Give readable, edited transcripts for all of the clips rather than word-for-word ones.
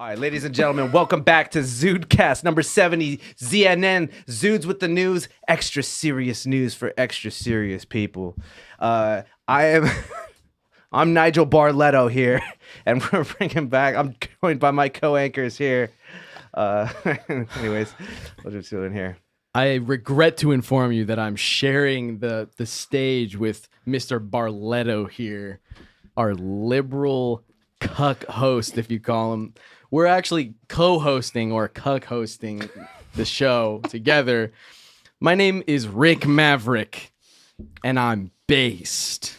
All right, ladies and gentlemen, welcome back to ZUDECAST number 70, ZNN, Zudes with the news, extra serious news for extra serious people. I'm Nigel Barletto here, and we're bringing back, I'm joined by my co-anchors here. Anyways, what are we doing here? I regret to inform you that I'm sharing the stage with Mr. Barletto here, our liberal cuck host, if you call him. We're actually co-hosting or cuck hosting the show together. My name is Rick Maverick, and I'm based,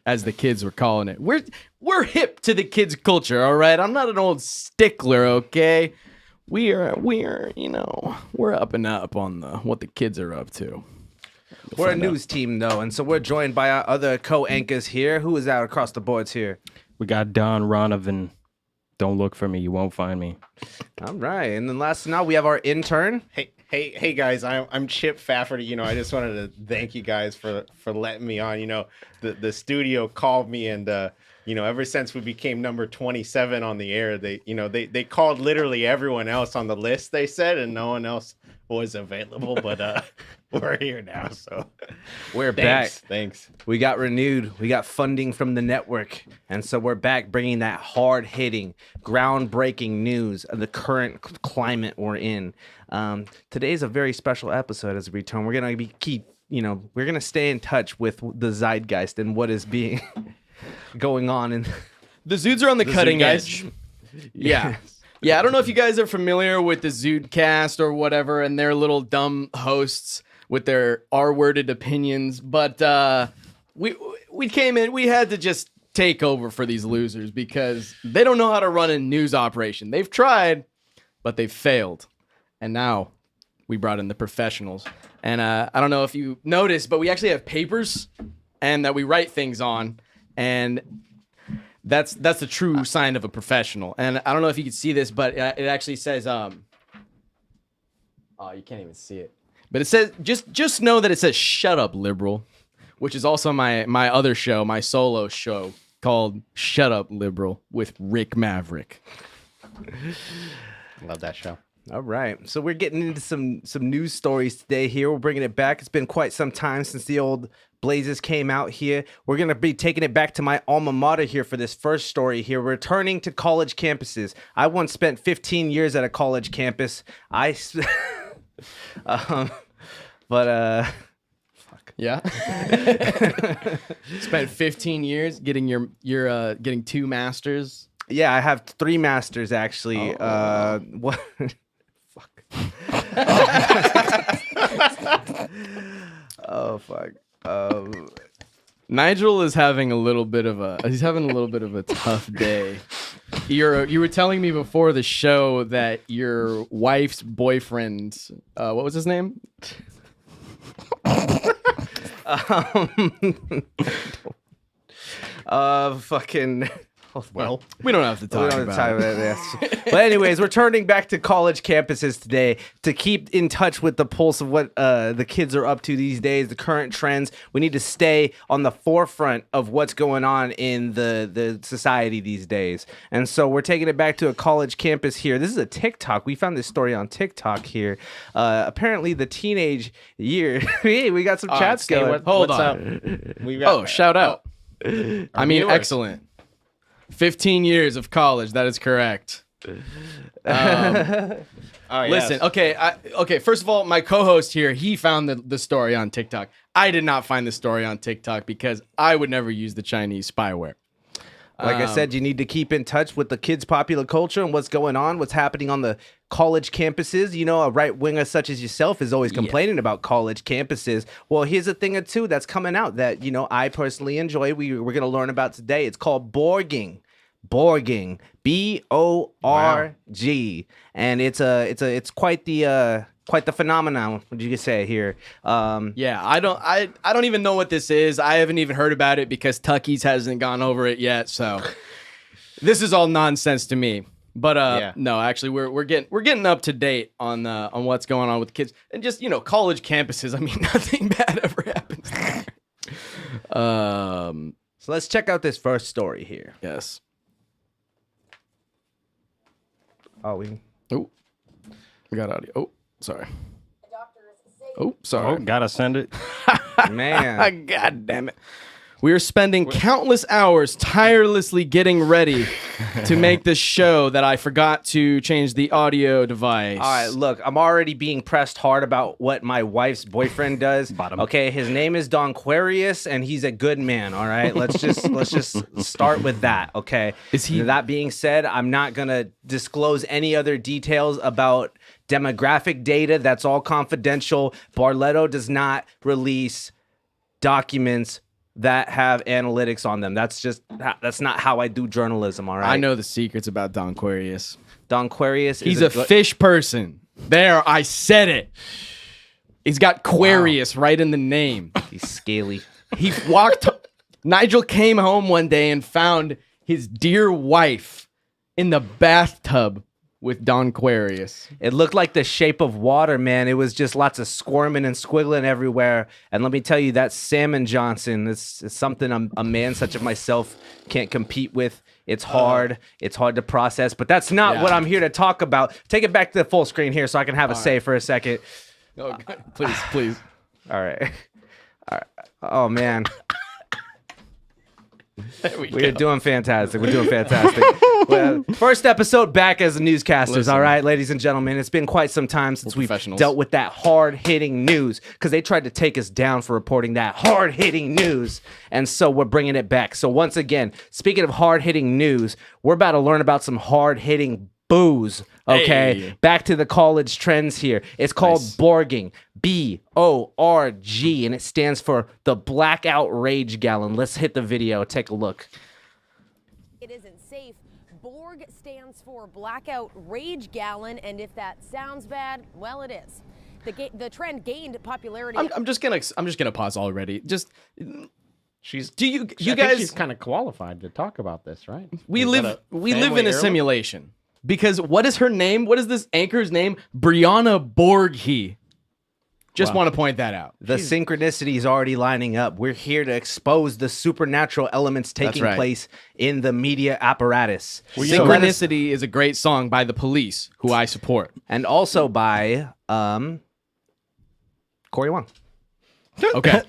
as the kids were calling it. We're hip to the kids' culture, all right? I'm not an old stickler, okay? We're up and up on what the kids are up to. We're a news team, though, and so we're joined by our other co-anchors here. Who is out across the boards here? We got Don Ronovan. Don't look for me. You won't find me. All right. And then last now we have our intern. Hey guys, I'm Chip Fafferty. I just wanted to thank you guys for letting me on. The studio called me and ever since we became number 27 on the air, they called literally everyone else on the list, they said, and no one else was available, but we're here now, so we're back. Thanks. We got renewed. We got funding from the network, and so we're back bringing that hard-hitting, groundbreaking news of the current climate we're in. Today's a very special episode as a return. We're gonna we're gonna stay in touch with the zeitgeist and what is being going on. And the Zudes are on the cutting edge. Yeah. Yeah, I don't know if you guys are familiar with the ZUDECAST or whatever and their little dumb hosts with their R-worded opinions, but we came in, we had to just take over for these losers because they don't know how to run a news operation. They've tried, but they've failed. And now we brought in the professionals. And I don't know if you noticed, but we actually have papers and that we write things on, and that's the true sign of a professional. And I don't know if you can see this, but it actually says oh, you can't even see it. But it says just know that it says "Shut Up, Liberal," which is also my other show, my solo show called "Shut Up, Liberal" with Rick Maverick. Love that show. All right, so we're getting into some news stories today here. We're bringing it back. It's been quite some time since the old Blazers came out here. We're going to be taking it back to my alma mater here for this first story here. Returning to college campuses. I once spent 15 years at a college campus. Yeah. Spent 15 years getting your getting 2 masters. Yeah, I have 3 masters actually. What? Fuck. Oh fuck. Nigel is having a little bit of a tough day. You were telling me before the show that your wife's boyfriend, what was his name? Fucking. Well, we don't have to talk about it. But anyways, we're turning back to college campuses today to keep in touch with the pulse of what the kids are up to these days, the current trends. We need to stay on the forefront of what's going on in the society these days. And so we're taking it back to a college campus here. This is a TikTok. We found this story on TikTok here. Apparently the teenage year. Hey, we got some chats going. Hold on. Shout out. I mean, excellent. 15 years of college. That is correct. Yes. Listen, okay. First of all, my co-host here, he found the story on TikTok. I did not find the story on TikTok because I would never use the Chinese spyware. Like I said, you need to keep in touch with the kids' popular culture and what's going on, what's happening on the college campuses. A right-winger such as yourself is always complaining about college campuses. Well, here's a thing or two that's coming out that, I personally enjoy. We're going to learn about today. It's called Borging. Borging. B-O-R-G. And it's quite the phenomenon, would you say here? Yeah, I don't even know what this is. I haven't even heard about it because Tucky's hasn't gone over it yet. So this is all nonsense to me. But no, actually, we're getting up to date on what's going on with kids and just college campuses. I mean, nothing bad ever happens there. So let's check out this first story here. Yes. Oh, we got audio. Oh, sorry. Oh, sorry. Oh, gotta send it. man. God damn it. We are spending countless hours tirelessly getting ready to make this show that I forgot to change the audio device. All right, look, I'm already being pressed hard about what my wife's boyfriend does. Bottom. Okay, his name is Don Quarius, and he's a good man. All right, let's just start with that. Okay. Is he? That being said, I'm not gonna disclose any other details about demographic data. That's all confidential. Barletto does not release documents that have analytics on them. That's not how I do journalism. All right. I know the secrets about Don Quarius. Don Quarius. He's a fish person. There, I said it. He's got Quarius right in the name. He's scaly. He walked. Nigel came home one day and found his dear wife in the bathtub with Don Quarius. It looked like The Shape of Water, man. It was just lots of squirming and squiggling everywhere. And let me tell you, that Salmon Johnson, it's something a man such as myself can't compete with. It's hard. It's hard to process. But that's not what I'm here to talk about. Take it back to the full screen here so I can have a say for a second. Oh, please. All right. Oh, man. We're doing fantastic. Well, first episode back as newscasters, all right, ladies and gentlemen. It's been quite some time since we've dealt with that hard-hitting news because they tried to take us down for reporting that hard-hitting news, and so we're bringing it back. So once again, speaking of hard-hitting news, we're about to learn about some hard-hitting booze, okay? Hey. Back to the college trends here. It's called Borging, B-O-R-G, and it stands for the Blackout Rage Gallon. Let's hit the video. Take a look. It isn't safe. Borg stands for Blackout Rage Gallon, and if that sounds bad, well, it is. The trend gained popularity. I'm just gonna pause already. Just I think guys? She's kind of qualified to talk about this, right? we live in a simulation because what is her name? What is this anchor's name? Brianna Borghi. Just want to point that out. The synchronicity is already lining up. We're here to expose the supernatural elements taking place in the media apparatus. Synchronicity is a great song by The Police, who I support. And also by Corey Wong. Okay.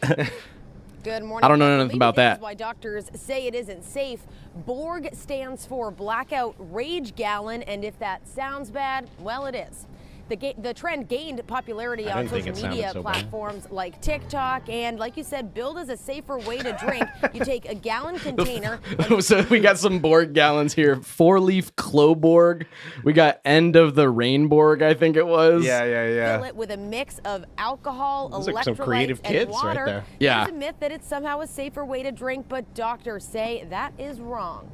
Good morning. I don't know nothing about This that. is why doctors say it isn't safe. Borg stands for Blackout Rage Gallon, and if that sounds bad, well, it is. The trend gained popularity on social media platforms like TikTok, and like you said, billed as a safer way to drink. You take a gallon container. So we got some Borg gallons here. 4-leaf Cloborg. We got End of the Rainborg, I think it was. Yeah. Fill it with a mix of alcohol, Those are some electrolytes, creative and kids water. right there. Yeah. There's a myth that it's somehow a safer way to drink, but doctors say that is wrong.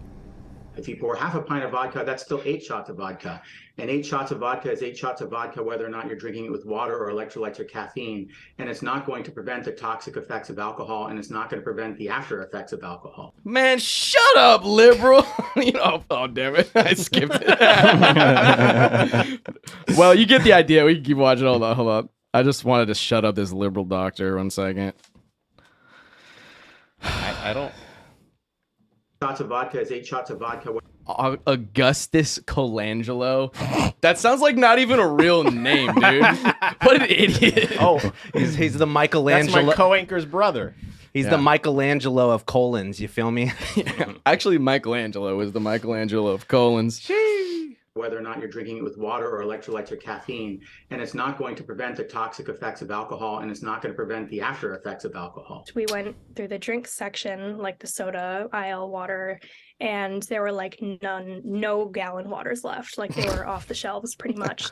If you pour half a pint of vodka, that's still 8 shots of vodka. And 8 shots of vodka is 8 shots of vodka, whether or not you're drinking it with water or electrolytes or caffeine. And it's not going to prevent the toxic effects of alcohol, and it's not going to prevent the after effects of alcohol. Man, shut up, liberal. Oh, damn it. I skipped it. Well, you get the idea. We can keep watching. Hold up. I just wanted to shut up this liberal doctor 1 second. I don't. Shots of vodka is 8 shots of vodka. Augustus Colangelo. That sounds like not even a real name, dude. What an idiot. Oh, he's the Michelangelo. That's my co-anchor's brother. He's the Michelangelo of colons. You feel me? Actually, Michelangelo is the Michelangelo of colons. Whether or not you're drinking it with water or electrolytes or caffeine. And it's not going to prevent the toxic effects of alcohol, and it's not going to prevent the after effects of alcohol. We went through the drink section, like the soda aisle, water, and there were like no gallon waters left. Like they were off the shelves pretty much.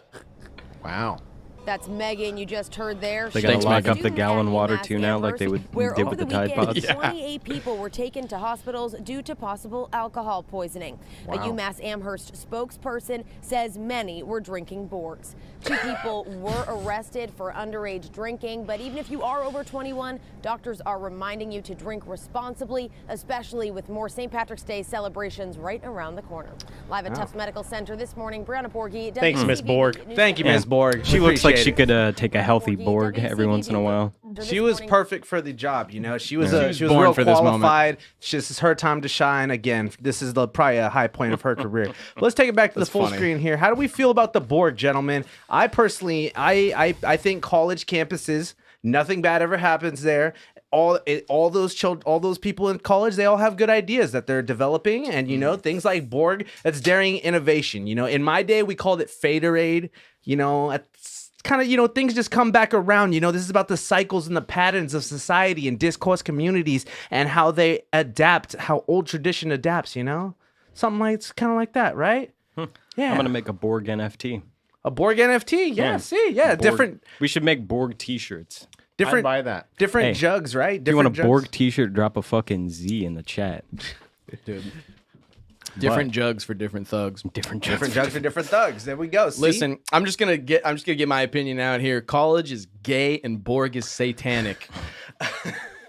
Wow. That's Megan you just heard there. They She gotta was lock a up the student gallon at water UMass too now, like they Amherst, would where did over with the the Tide weekend, Pods. 28 people were taken to hospitals due to possible alcohol poisoning. A Wow. UMass Amherst spokesperson says many were drinking Borgs. 2 people were arrested for underage drinking, but even if you are over 21, doctors are reminding you to drink responsibly, especially with more St. Patrick's Day celebrations right around the corner. Live at Tufts Medical Center this morning, Brianna Borghi. Thanks, Miss Borg. Thank you, Miss Borg. She We looks like she appreciate could take a healthy Borg every once in a while. after this She was morning- perfect for the job, you know. She was was she was born real for this moment. qualified. This is her time to shine again. This is probably a high point of her career. But let's take it back to the full funny. screen here. How do we feel about the Borg, gentlemen? I personally, I think college campuses, nothing bad ever happens there. All those children, all those people in college, they all have good ideas that they're developing, and you know things like Borg. That's daring innovation. You know, in my day we called it Faderade. You know, it's kind of, you know, things just come back around. You know, this is about the cycles and the patterns of society and discourse communities and how they adapt, how old tradition adapts. You know, something like it's kind of like that, right? Yeah, I'm gonna make a Borg NFT. a Borg NFT. Yeah, see, yeah, Borg. different. We should make Borg T-shirts. I'd Different, buy that. different Hey, jugs, right? If you want a Different jugs. Borg T-shirt, drop a fucking Z in the chat. Dude. Different jugs for different thugs. Different Different jugs for different thugs. There we go. See? Listen, I'm just gonna get my opinion out here. College is gay and Borg is satanic.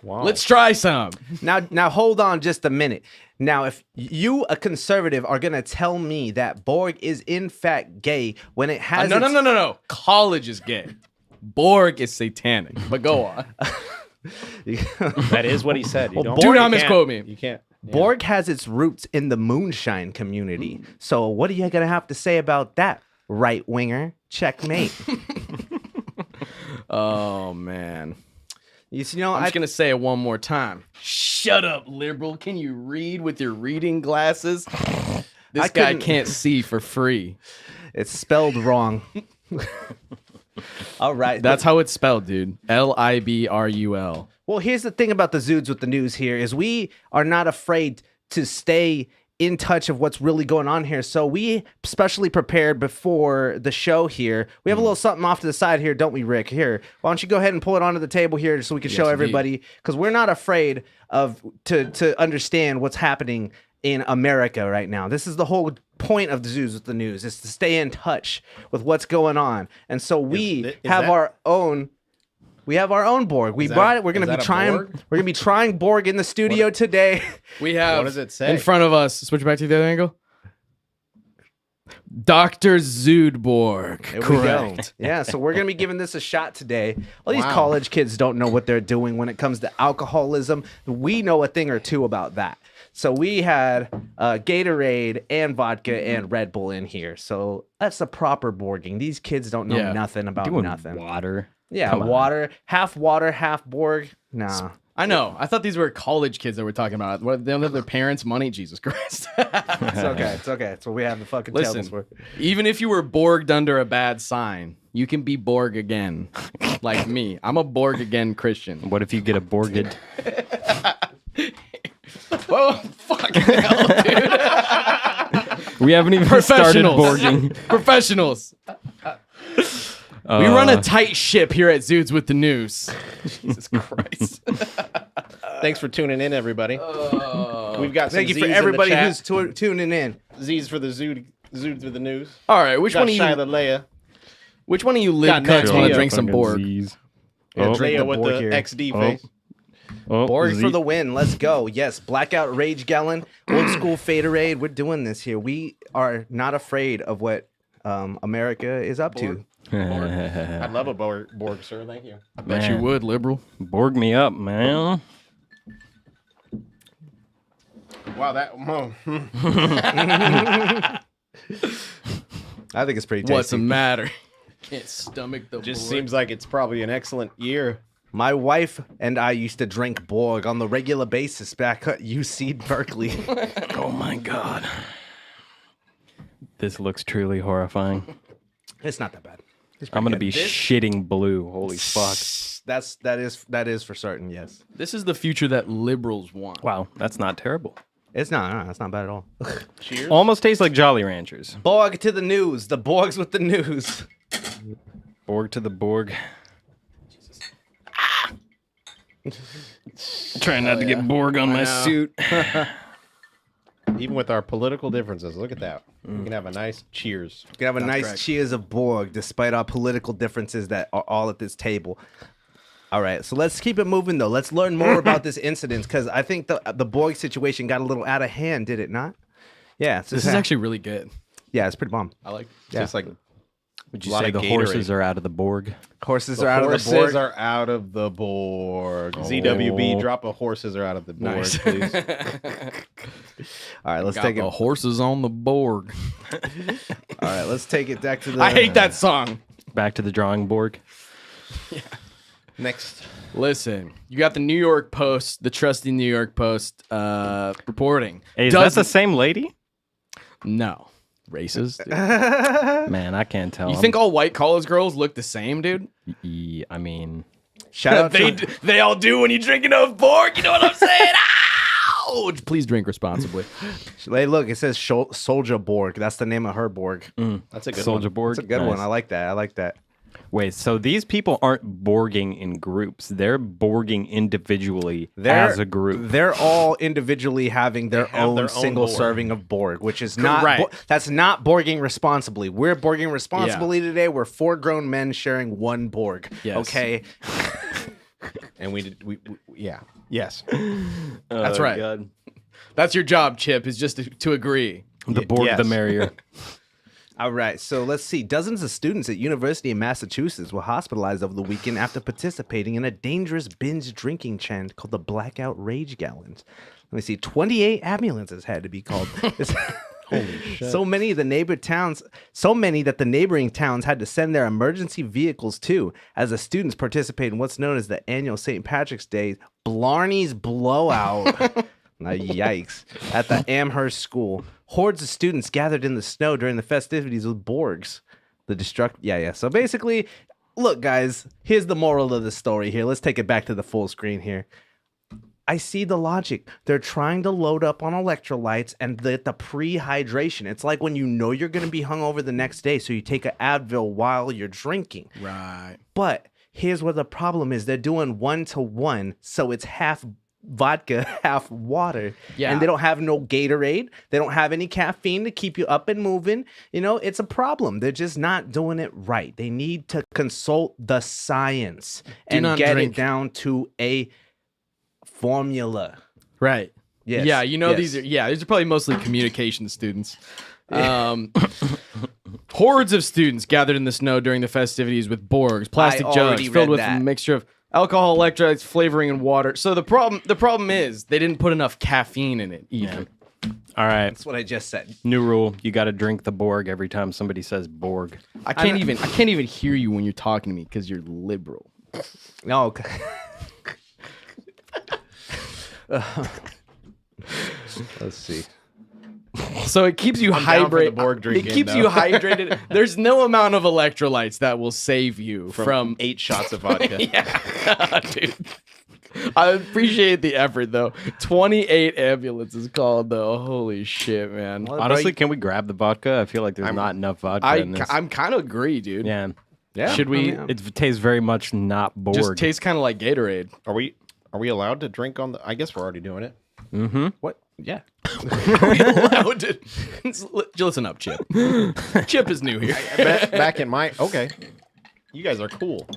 Wow. Let's try some. Now hold on just a minute. Now, if you, a conservative, are gonna tell me that Borg is in fact gay when it has No. College is gay. Borg is satanic. But go on. That is what he said. You Well, don't, do you not can't- misquote me. You can't. Yeah. Borg has its roots in the moonshine community. So what are you gonna have to say about that, right winger? Checkmate. Oh man. You know, I'm just gonna say it one more time. Shut up, liberal. Can you read with your reading glasses? This I guy couldn't- can't see for free. it's spelled wrong. All right. That's how it's spelled, dude. Librul. Well, here's the thing about the Zudes with the news here is we are not afraid to stay in touch of what's really going on here. So we specially prepared before the show here. We have a little something off to the side here, don't we, Rick? Here, why don't you go ahead and pull it onto the table here so we can show indeed. everybody, because we're not afraid of to understand what's happening in America right now. This is the whole point of the Zudes with the news, is to stay in touch with what's going on. And so we Is have that- our own. We have our own Borg. We that- brought it. We're gonna is be that a trying. Borg? We're gonna be trying Borg in the studio today. We have What does it say? in front of us. Switch back to the other angle. Dr. Zudborg. There we Correct. go. Yeah, so we're gonna be giving this a shot today. All these Wow. college kids don't know what they're doing when it comes to alcoholism. We know a thing or two about that. So we had Gatorade and vodka and Red Bull in here. So that's the proper Borging. These kids don't know Yeah. nothing about Doing nothing. water. Yeah, Come on. water, half Borg. Nah. I know. I thought these were college kids that we're talking about. What, they don't have their parents' money? Jesus Christ. It's okay. It's okay. That's what we have the fucking tables Listen, for. even if you were Borged under a bad sign, you can be Borg again. Like me. I'm a Borg again Christian. What if you get a Borged? Whoa, fucking hell, dude. We haven't even started Professionals. Borging. Professionals. We run a tight ship here at Zudes with the news. Jesus Christ. Thanks for tuning in, everybody. We've got some Thank you Z's for in the everybody chat. who's tuning in. Z's for the Zudes with the news. All right, which Got one of you Leia. which one of you lid Got cucks Nat want to Geo. drink some Fucking Borg? Z's. And drink Leia the with Borg the here. XD Oh. face. Oh, Borg Z. for the win. Let's go. Yes, blackout rage gallon, old school Faderade. We're doing this here. We are not afraid of what America is up to. I'd love a Borg, sir. Thank you. I bet you Man. would, liberal. Borg me up, man. Wow, that. I think it's pretty tasty. What's the matter? Can't stomach the Just Borg. seems like it's probably an excellent year. My wife and I used to drink Borg on the regular basis back at UC Berkeley. Oh my god. This looks truly horrifying. It's not that bad. I'm gonna be shitting blue. Holy fuck. That is for certain. Yes, This is the future that liberals want. Wow, that's not terrible. it's not. No, that's not bad at all. Cheers. Almost tastes like Jolly Ranchers. Borg to the news. The Borgs with the news. Borg to the Borg. Trying not to get Borg on my suit. Even with our political differences, look at that. We can have a nice cheers. We can have a nice correct. cheers of Borg, despite our political differences that are all at this table. All right, so let's keep it moving though. Let's learn more about this incident, because I think the Borg situation got a little out of hand, did it not? Yeah, This is actually really good. yeah, it's pretty bomb. I like Yeah. Just like Would you say the horses are out of the Borg? Horses are out of the Borg. Horses are out of the Borg. ZWB, drop a horses are out of the Borg, Nice. please. All right, let's Got take the it. horses on the Borg. All right, let's take it back to the. I hate that song. Back to the drawing board. Next. Listen, you got the New York Post, the trusty New York Post, reporting. Hey, is that the same lady? No. Racist. Dude. Man, I can't tell. You think all white college girls look the same, dude? I mean, Shout out they, to. they all do when you drink enough Borg. You know what I'm saying? Ouch! Please drink responsibly. Hey, look, it says Soldier Borg. That's the name of her Borg. That's a good Soldier one. Borg. That's a good one. Nice. I like that. I like that. Wait, so these people aren't Borging in groups. They're Borging individually They're, as a group. They're all individually having their have own their own single Borg. serving of Borg, which is not. Correct. That's not Borging responsibly. We're Borging responsibly today. We're 4 grown men sharing one Borg. Yes. Okay. And we yeah. Yes. That's right. God. That's your job, Chip, is just to agree. The Borg, yes. the merrier. All right, so let's see. Dozens of students at University of Massachusetts were hospitalized over the weekend after participating in a dangerous binge drinking trend called the Blackout Rage Gallons. Let me see. 28 ambulances had to be called. Holy shit. So many that the neighboring towns had to send their emergency vehicles too, as the students participate in what's known as the annual St. Patrick's Day Blarney's Blowout. Yikes. At the Amherst School. Hordes of students gathered in the snow during the festivities with Borgs. So basically, look, guys, here's the moral of the story here. Let's take it back to the full screen here. I see the logic. They're trying to load up on electrolytes and the pre-hydration. It's like when you know you're going to be hungover the next day, so you take an Advil while you're drinking. Right. But here's where the problem is. They're doing 1-to-1, so it's half vodka, half water. Yeah. And they don't have no Gatorade. They don't have any caffeine to keep you up and moving. You know, it's a problem. They're just not doing it right. They need to consult the science and get it down to a formula. Right. Yes. Yeah, you know, Yes. these are probably mostly communication students. Hordes of students gathered in the snow during the festivities with Borgs, plastic I jugs already filled read with that. a mixture of alcohol, electrolytes, flavoring, and water. So the problem is they didn't put enough caffeine in it either. All right. That's what I just said. New rule. You got to drink the Borg every time somebody says Borg. I can't even hear you when you're talking to me because you're liberal. No. Okay. Let's see. So it keeps you I'm down for the hydrated. Borg It drinking, keeps though. you hydrated. There's no amount of electrolytes that will save you from 8 shots of vodka. Yeah, dude. I appreciate the effort though. 28 ambulances called though. Holy shit, man. Honestly, can we grab the vodka? I feel like there's not enough vodka in this. I'm kind of agree, dude. Yeah. Yeah. Should we It tastes very much not Borg. just taste kind of like Gatorade? Are we allowed to drink on the? I guess we're already doing it. What? Yeah. Are we allowed to? Listen up, Chip. Chip is new here. Back in my okay. You guys are cool.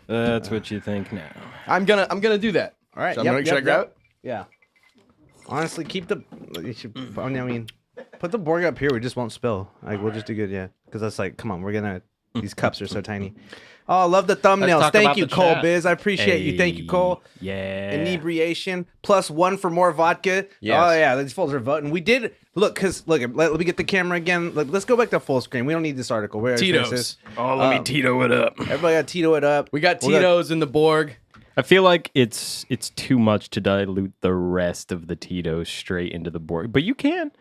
That's what you think now. I'm gonna do that. All right. So Yep, should I yep, grab yep. Yeah. Honestly, keep the. You should, I mean, put the Borg up here. We just won't spill. Like we'll just do good. Yeah. Because that's like, come on, we're gonna. These cups are so tiny. Oh, I love the thumbnails. talk Thank about you, the Cole chat. Biz. I appreciate you. Thank you, Cole. Yeah. Inebriation +1 for more vodka. Yes. Oh yeah, these fools are voting. We did look let me get the camera again. Let's go back to full screen. We don't need this article. Where Tito's. Oh, let me Tito it up. Everybody got Tito it up. We got Tito's in the Borg. I feel like it's too much to dilute the rest of the Tito's straight into the Borg, but you can.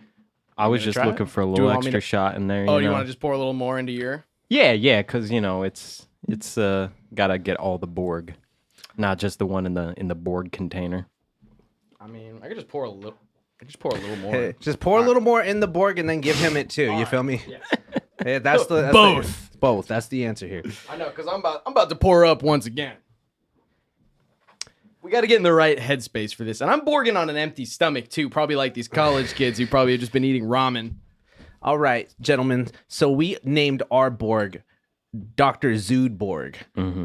I was just try looking it? for a Do you little want me extra to- shot in there. Oh, you you know? want to just pour a little more into your? Yeah, because it's gotta get all the Borg, not just the one in the Borg container. I mean, I could just pour a little. More. Hey, just pour a little more in the Borg and then give him it too. You feel me? Yeah. Hey, that's Both. Both. That's the answer here. I know, because I'm about to pour up once again. We got to get in the right headspace for this, and I'm Borging on an empty stomach too. Probably like these college kids who probably have just been eating ramen. All right, gentlemen. So we named our Borg Dr. Zude Borg.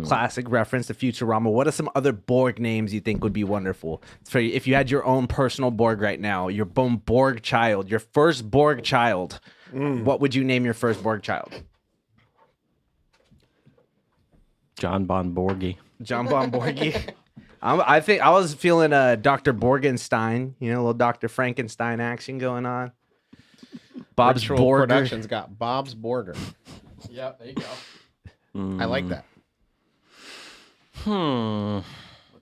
Classic reference to Futurama. What are some other Borg names you think would be wonderful? For if you had your own personal Borg right now, your own Borg child, your first Borg child, What would you name your first Borg child? John Bon Borgie. John Bon Borgie. I think I was feeling Dr. Borgenstein, a little Dr. Frankenstein action going on. Bob's Virtual Borger. Productions got Bob's Borger. Yeah, there you go. I like that. We'll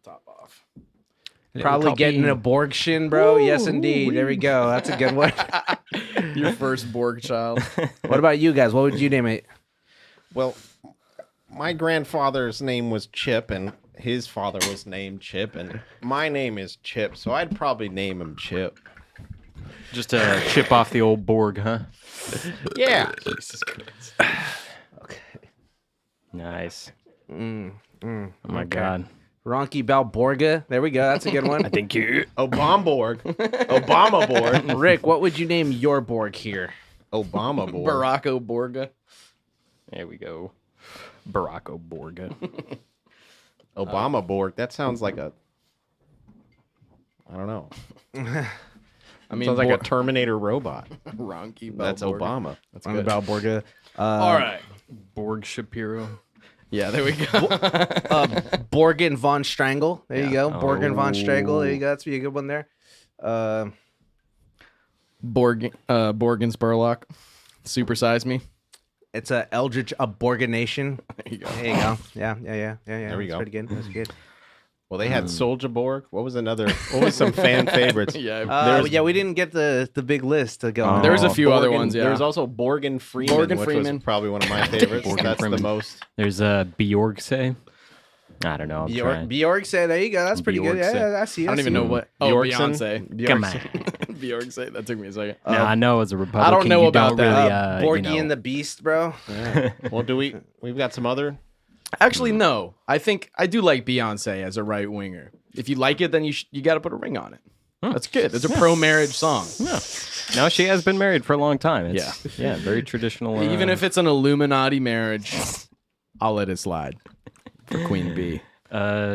top off. Probably getting a Borg shin, bro. Yes, indeed. There we go. That's a good one. Your first Borg child. What about you guys? What would you name it? Well, my grandfather's name was Chip, and his father was named Chip, and my name is Chip, so I'd probably name him Chip. Just a chip off the old Borg, huh? Yeah. Nice. Oh my God. Ronky Balborga. There we go. That's a good one. Thank you. Obama Borg. Obama Borg. Rick, what would you name your Borg here? Obama Borg. Barack Borga. There we go. Barack Borga. Obama Borg. That sounds like a... I don't know. I mean, Sounds like a Terminator robot. Ronky That's Balborga. Obama. That's I'm good. Balborga. All right. Borg Shapiro. Yeah, there we go. Borgen von Strangle. There you go. Borgen von Strangle. There you Oh. go. That's a good one there. Borgen Spurlock. Supersize me. It's a Eldritch Aborganation. There you go. There you go. Yeah. There we That's go. pretty good. That's good. Well, they had Soldier Borg. What was some fan favorites? Yeah. Yeah, we didn't get the big list to go. on. There was a few other Borgen- ones, yeah. There was also Borgen Freeman, Morgan which Freeman. was probably one of my favorites. Morgan That's Freeman. the most. There's a Bjorgse. I don't know. I'm trying. Bjorgse. There you go. That's pretty good. Bjorgse. Yeah, I see. I don't even know what. Oh, Bjorksen? Beyonce. Come on. Bjorkse. That took me a second. No, I know as a Republican, don't know you about don't that. really, Borgie and the Beast, bro. Well, we've got some other. Actually, no. I think I do like Beyonce as a right winger. If you like it, then you got to put a ring on it. That's good. It's a pro-marriage song. Yeah. No, she has been married for a long time. Yeah, very traditional. Even if it's an Illuminati marriage, I'll let it slide for Queen Bee.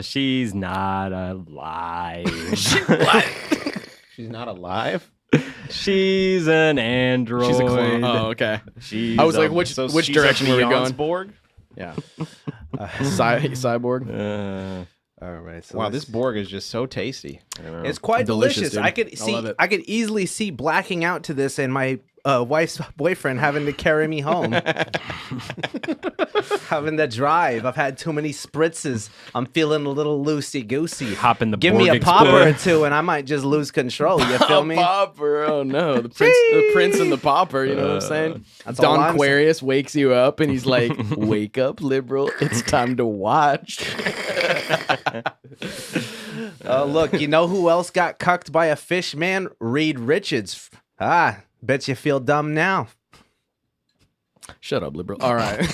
she's not alive. She's not alive. She's an android. She's a clone. Oh, okay. She's I was like, a- which So she's direction a were we Beyonce going? Borg? Yeah. Cyborg. All right. So Wow, this Borg is just so tasty. it's quite Delicious, delicious. dude. I love it. I could easily see blacking out to this and my wife's boyfriend having to carry me home. Having to drive. I've had too many spritzes. I'm feeling a little loosey goosey. Hop in the Give Borg me a popper Explorer. or two, and I might just lose control. You feel me? Popper. Oh no, the prince and the pauper. You know what I'm saying? That's all Don I'm Aquarius wakes you up and he's like, "Wake up, liberal! It's time to watch." Look, you know who else got cucked by a fish man? Reed Richards. Bet you feel dumb now. Shut up, liberal. All right.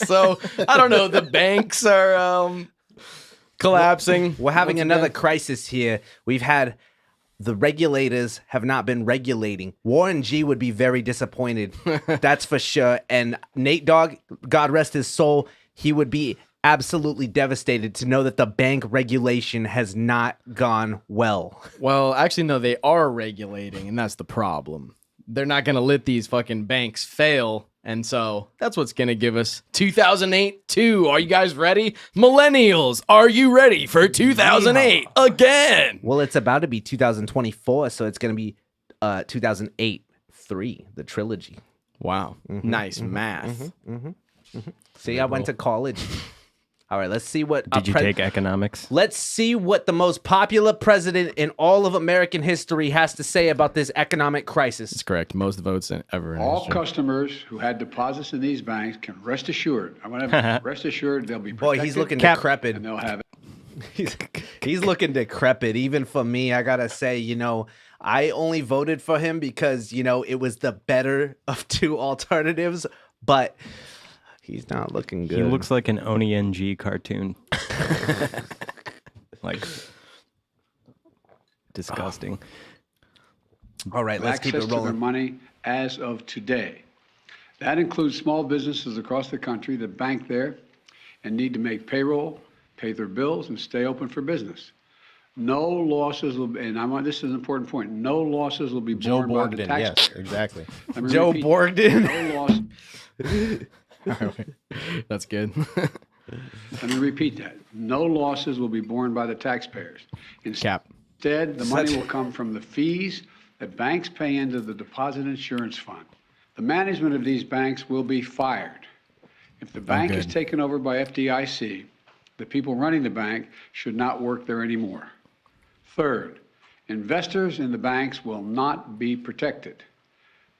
So I don't know. The banks are collapsing. We're having once another again. crisis here. We've had the regulators have not been regulating. Warren G would be very disappointed. That's for sure. And Nate Dogg, God rest his soul, he would be absolutely devastated to know that the bank regulation has not gone well. Well, actually, no. They are regulating, and that's the problem. They're not going to let these fucking banks fail. And so that's what's going to give us 2008 too. Are you guys ready? Millennials, are you ready for 2008 again? Well, it's about to be 2024, so it's going to be 2008-3, the trilogy. Wow. Nice math. See, I went to college. All right, let's see what... Did you take economics? Let's see what the most popular president in all of American history has to say about this economic crisis. That's correct. Most votes ever in All history. customers who had deposits in these banks can rest assured. I want to rest assured they'll be protected. Boy, he's looking decrepit. And they'll have He's looking decrepit. Even for me, I gotta say, I only voted for him because, it was the better of two alternatives, but he's not looking good. He looks like an Oni NG cartoon. Like, disgusting. All right, let's keep access it to their rolling. money as of today. That includes small businesses across the country that bank there and need to make payroll, pay their bills, and stay open for business. no losses will be, and this is an important point, no losses will be Joe borne by the Borgden, taxpayer. yes, exactly. Let me Joe repeat. Borgden. No loss. That's good. Let me repeat that. No losses will be borne by the taxpayers. Cap. Instead, the money will come from the fees that banks pay into the Deposit Insurance Fund. The management of these banks will be fired. If the bank is good. taken over by FDIC, the people running the bank should not work there anymore. Third, investors in the banks will not be protected.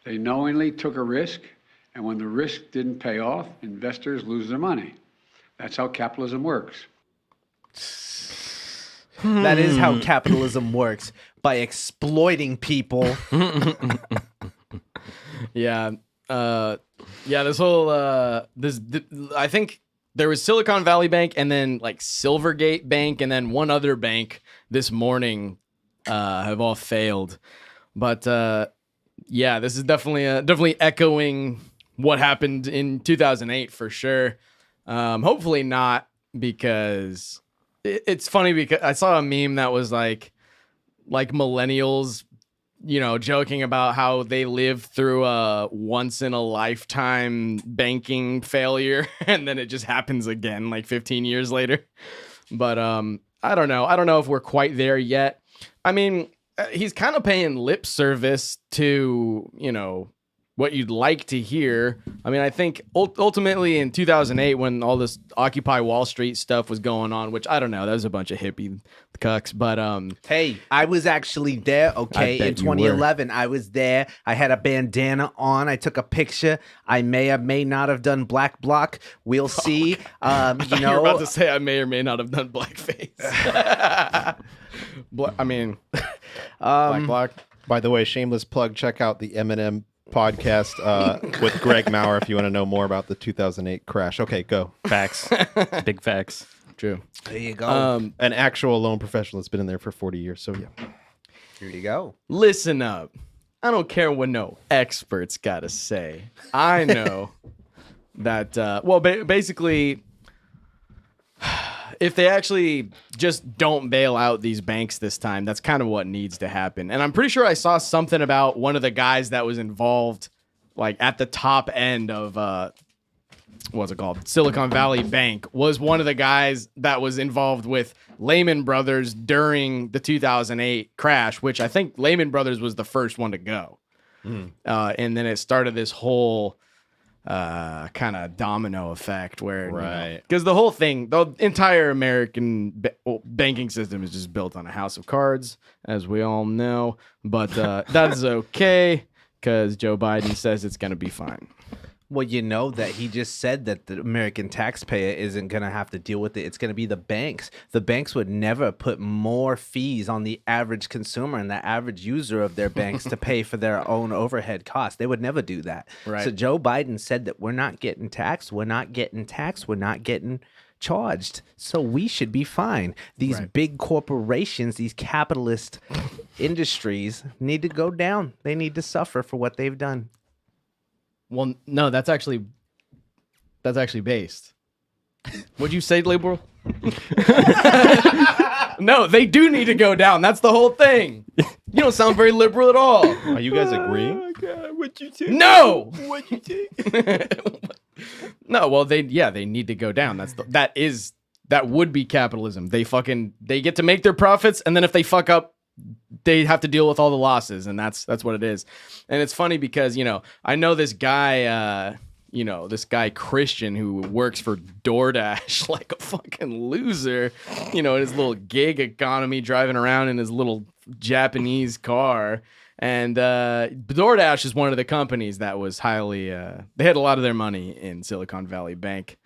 They knowingly took a risk, and when the risk didn't pay off, investors lose their money. That's how capitalism works. That is how capitalism works, by exploiting people. Yeah. This whole I think there was Silicon Valley Bank and then like Silvergate Bank and then one other bank this morning have all failed. But this is definitely echoing what happened in 2008 for sure. Hopefully not, because it's funny because I saw a meme that was like millennials, joking about how they lived through a once in a lifetime banking failure and then it just happens again like 15 years later. But I don't know if we're quite there yet. I mean, he's kind of paying lip service to, what you'd like to hear. I mean, I think ultimately in 2008, when all this Occupy Wall Street stuff was going on, which I don't know, that was a bunch of hippie cucks, but hey, I was actually there. Okay, in 2011, I was there. I had a bandana on. I took a picture. I may or may not have done black block. We'll see. You were about to say I may or may not have done blackface. Black block. By the way, shameless plug, check out the Eminem podcast with Greg Maurer if you want to know more about the 2008 crash. Okay, go. Facts. Big facts. True. There you go. An actual loan professional that's been in there for 40 years. So, yeah. Here you go. Listen up. I don't care what no experts got to say. I know that, basically, if they actually just don't bail out these banks this time, that's kind of what needs to happen. And I'm pretty sure I saw something about one of the guys that was involved, like at the top end of, what's it called? Silicon Valley Bank was one of the guys that was involved with Lehman Brothers during the 2008 crash, which I think Lehman Brothers was the first one to go. And then it started this whole kind of domino effect where, right, because the whole thing, the entire American banking system is just built on a house of cards, as we all know. But that's okay, because Joe Biden says it's going to be fine. Well, that he just said that the American taxpayer isn't going to have to deal with it. It's going to be the banks. The banks would never put more fees on the average consumer and the average user of their banks to pay for their own overhead costs. They would never do that. Right. So Joe Biden said that we're not getting taxed. We're not getting taxed. We're not getting charged. So we should be fine. These big corporations, these capitalist industries need to go down. They need to suffer for what they've done. Well, no, that's actually based. What'd you say, liberal? No, they do need to go down. That's the whole thing. You don't sound very liberal at all. Are you guys agreeing? Oh, God, what you think? No. What you think? No, well, they need to go down. That would be capitalism. They get to make their profits, and then if they fuck up, they have to deal with all the losses, and that's what it is. And it's funny because, I know this guy, Christian who works for DoorDash like a fucking loser, in his little gig economy, driving around in his little Japanese car. And DoorDash is one of the companies that was highly, they had a lot of their money in Silicon Valley Bank.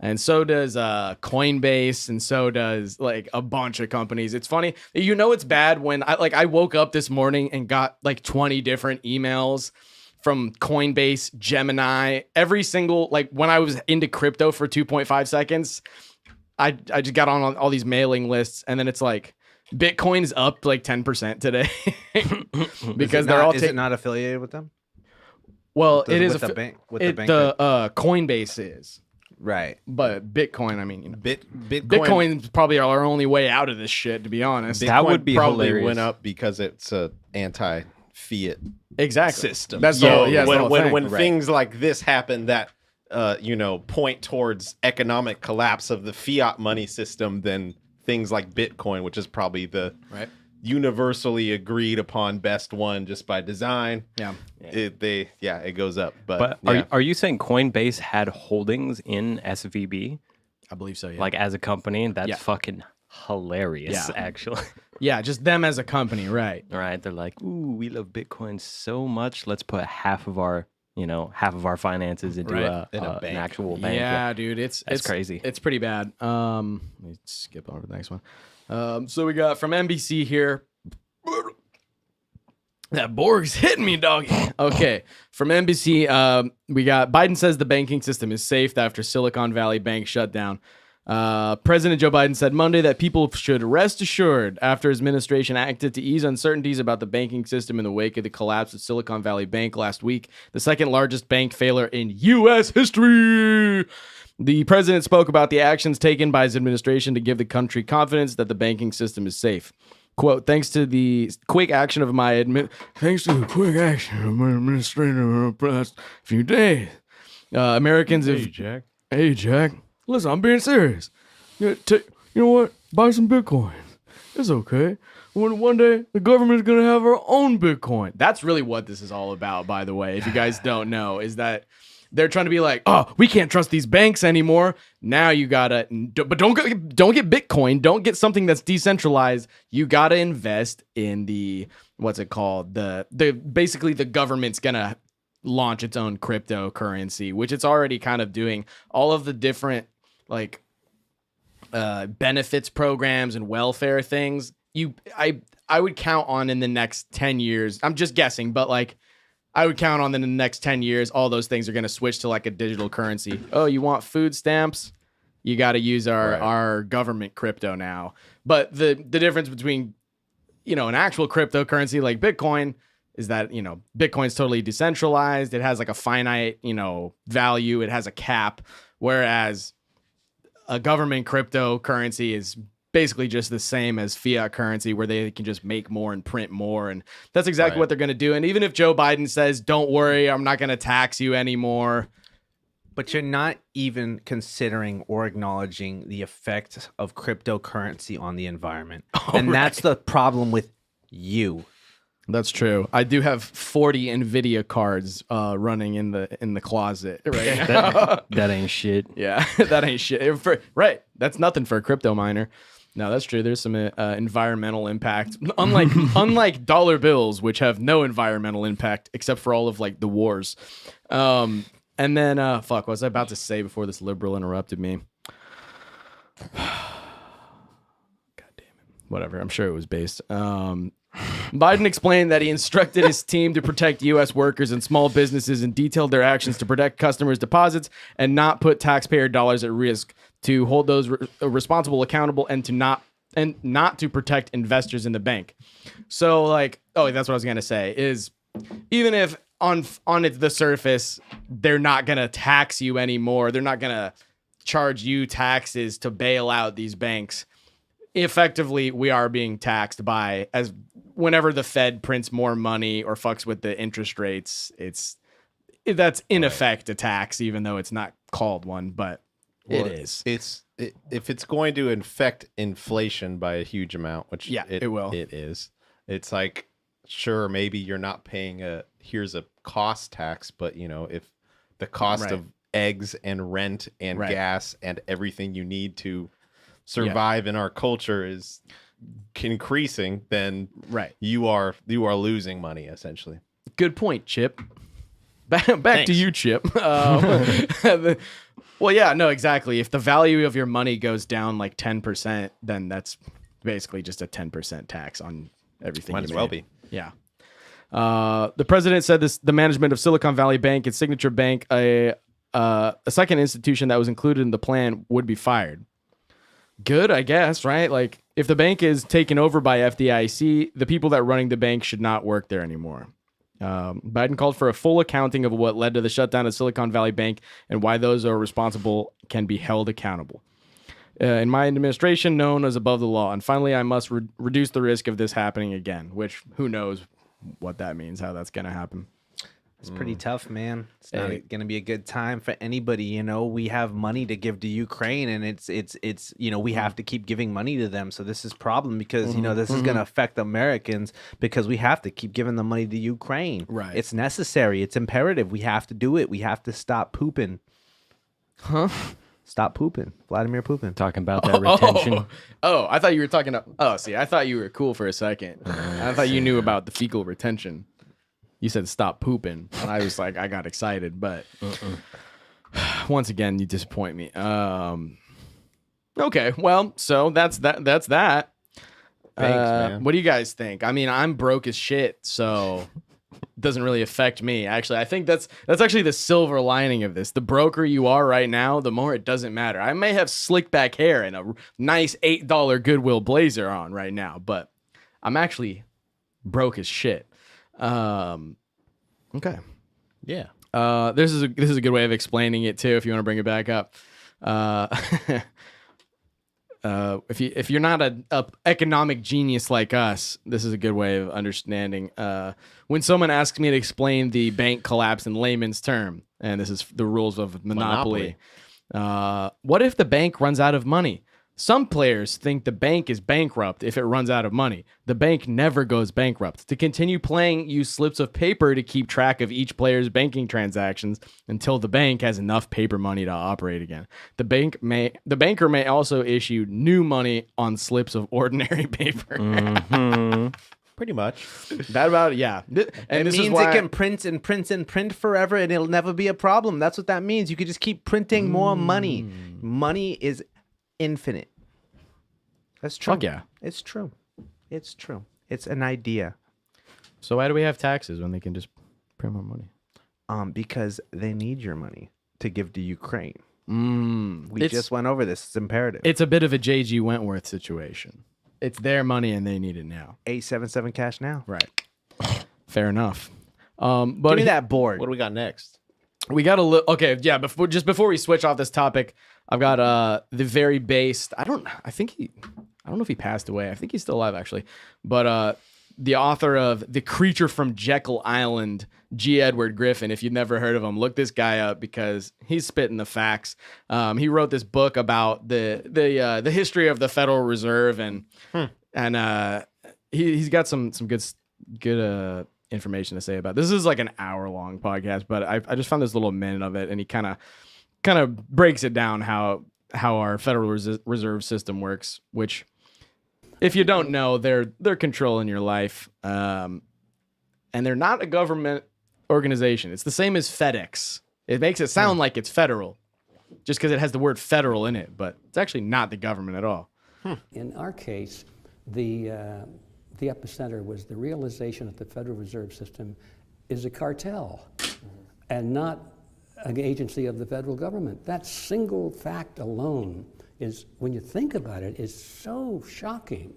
And so does Coinbase, and so does like a bunch of companies. It's funny, it's bad when I woke up this morning and got like 20 different emails from Coinbase, Gemini, every single, like when I was into crypto for 2.5 seconds, I just got on all these mailing lists, and then it's like Bitcoin's up like 10% today because they're all. Is it not affiliated with them? Well, it is with the bank. With the bank. Coinbase is. Right. But Bitcoin, I mean, Bitcoin Bitcoin's probably our only way out of this shit, to be honest. That would be probably hilarious. went up because it's a anti-fiat Exactly. system. That's So the whole thing. when things like this happen that point towards economic collapse of the fiat money system, then things like Bitcoin, which is probably the universally agreed upon best one just by design. Yeah. It goes up. But are you saying Coinbase had holdings in SVB? I believe so, yeah. Like as a company? That's Yeah. fucking hilarious, Yeah. actually. Yeah, just them as a company, right. All right. They're like, ooh, we love Bitcoin so much. Let's put half of our finances into Right. an actual bank. Yeah, dude, it's crazy. It's pretty bad. Let me skip over the next one. So we got from NBC here. That Borg's hitting me, doggy. Okay, from NBC, we got Biden says the banking system is safe after Silicon Valley Bank shut down. President Joe Biden said Monday that people should rest assured after his administration acted to ease uncertainties about the banking system in the wake of the collapse of Silicon Valley Bank last week, the second largest bank failure in U.S. history. The president spoke about the actions taken by his administration to give the country confidence that the banking system is safe. Quote, thanks to the quick action of my administration over the past few days, Americans have... Hey, Jack. Listen, I'm being serious. You know what? Buy some Bitcoin. It's okay. One day, the government's going to have our own Bitcoin. That's really what this is all about, by the way. If you guys don't know, is that they're trying to be like, oh, we can't trust these banks anymore. Now you got to, but don't get Bitcoin. Don't get something that's decentralized. You got to invest in the, what's it called? Basically the government's going to launch its own cryptocurrency, which it's already kind of doing. All of the different like benefits programs and welfare things I would count on in the next 10 years. I'm just guessing, but like I would count on in the next 10 years all those things are going to switch to like a digital currency. Oh, you want food stamps? You got to use our government crypto now. But the difference between an actual cryptocurrency like Bitcoin is that, Bitcoin's totally decentralized. It has like a finite, value. It has a cap. Whereas a government cryptocurrency is basically just the same as fiat currency where they can just make more and print more. And that's exactly what they're going to do. And even if Joe Biden says, don't worry, I'm not going to tax you anymore. But you're not even considering or acknowledging the effect of cryptocurrency on the environment. That's the problem with you. That's true. I do have 40 NVIDIA cards running in the closet right now. That ain't shit. Yeah, that ain't shit. Right. That's nothing for a crypto miner. No, that's true. There's some environmental impact. Unlike dollar bills, which have no environmental impact except for all of like the wars. And then, what was I about to say before this liberal interrupted me? God damn it. Whatever. I'm sure it was based. Biden explained that he instructed his team to protect U.S. workers and small businesses and detailed their actions to protect customers' deposits and not put taxpayer dollars at risk, to hold those responsible accountable, and not to protect investors in the bank. So, like, that's what I was gonna say. Is even if on the surface they're not gonna tax you anymore, they're not gonna charge you taxes to bail out these banks. Effectively, we are being taxed by as whenever the Fed prints more money or fucks with the interest rates, that's in effect a tax, even though it's not called one, but it is. If it's going to infect inflation by a huge amount, which it will. It is. It's like, sure, maybe you're not paying here's a cost tax, but if the cost of eggs and rent and gas and everything you need to survive in our culture is increasing, then you are losing money essentially. Good point, Chip. Back to you, Chip. Well, yeah, no, exactly. If the value of your money goes down like 10%, then that's basically just a 10% tax on everything. Might as well be. Yeah. The president said the management of Silicon Valley Bank and Signature Bank, a second institution that was included in the plan, would be fired. Good, I guess, right? Like, if the bank is taken over by FDIC, the people that are running the bank should not work there anymore. Biden called for a full accounting of what led to the shutdown of Silicon Valley Bank and why those who are responsible can be held accountable. In my administration, no one is above the law. And finally, I must reduce the risk of this happening again, which who knows what that means, how that's going to happen. It's pretty tough, man. It's not going to be a good time for anybody. You know, we have money to give to Ukraine, and it's you know, we have to keep giving money to them. So this is a problem because you know this is going to affect Americans because we have to keep giving the money to Ukraine. Right. It's necessary. It's imperative. We have to do it. We have to stop pooping. Huh? Stop pooping. Vladimir Poopin. Talking about that retention. Oh, I thought you were talking about. Oh, see, I thought you were cool for a second. I thought you knew about the fecal retention. You said stop pooping, and I was like, I got excited, but once again, you disappoint me. Okay, well, so that's that. That's that. Thanks, man. What do you guys think? I mean, I'm broke as shit, so it doesn't really affect me. Actually, I think that's actually the silver lining of this. The broker you are right now, the more it doesn't matter. I may have slick back hair and a nice $8 Goodwill blazer on right now, but I'm actually broke as shit. Okay. Yeah. This is a good way of explaining it too. If you want to bring it back up, if you're not a economic genius like us, this is a good way of understanding. When someone asks me to explain the bank collapse in layman's term, and this is the rules of monopoly. What if the bank runs out of money? Some players think the bank is bankrupt if it runs out of money. The bank never goes bankrupt. To continue playing, use slips of paper to keep track of each player's banking transactions until the bank has enough paper money to operate again. The banker may also issue new money on slips of ordinary paper. Pretty much. That about it, yeah. And It this means is why it can print and print and print forever, and it'll never be a problem. That's what that means. You could just keep printing more money. Money is infinite. That's true. Fuck yeah. It's true. It's true. It's an idea. So why do we have taxes when they can just print more money? Because they need your money to give to Ukraine. We It's- just went over this. It's imperative. It's a bit of a J.G. Wentworth situation. It's their money and they need it now. 877 cash now. Right. Fair enough. But Give me that board. What do we got next? we got a little. Okay, yeah. Before we switch off this topic, I've got the very based. I don't know if he passed away. I think he's still alive actually. But the author of The Creature from Jekyll Island, G. Edward Griffin. If you've never heard of him, look this guy up because he's spitting the facts. He wrote this book about the history of the Federal Reserve and he's got some good information to say about this. Is like an hour-long podcast, but I just found this little minute of it, and he kind of breaks it down how our Federal Reserve System works, which, if you don't know, they're controlling your life, and they're not a government organization. It's the same as FedEx. It makes it sound like it's federal, just because it has the word federal in it, but it's actually not the government at all. In our case, the epicenter was the realization that the Federal Reserve System is a cartel and not an agency of the federal government. That single fact alone is, when you think about it, is so shocking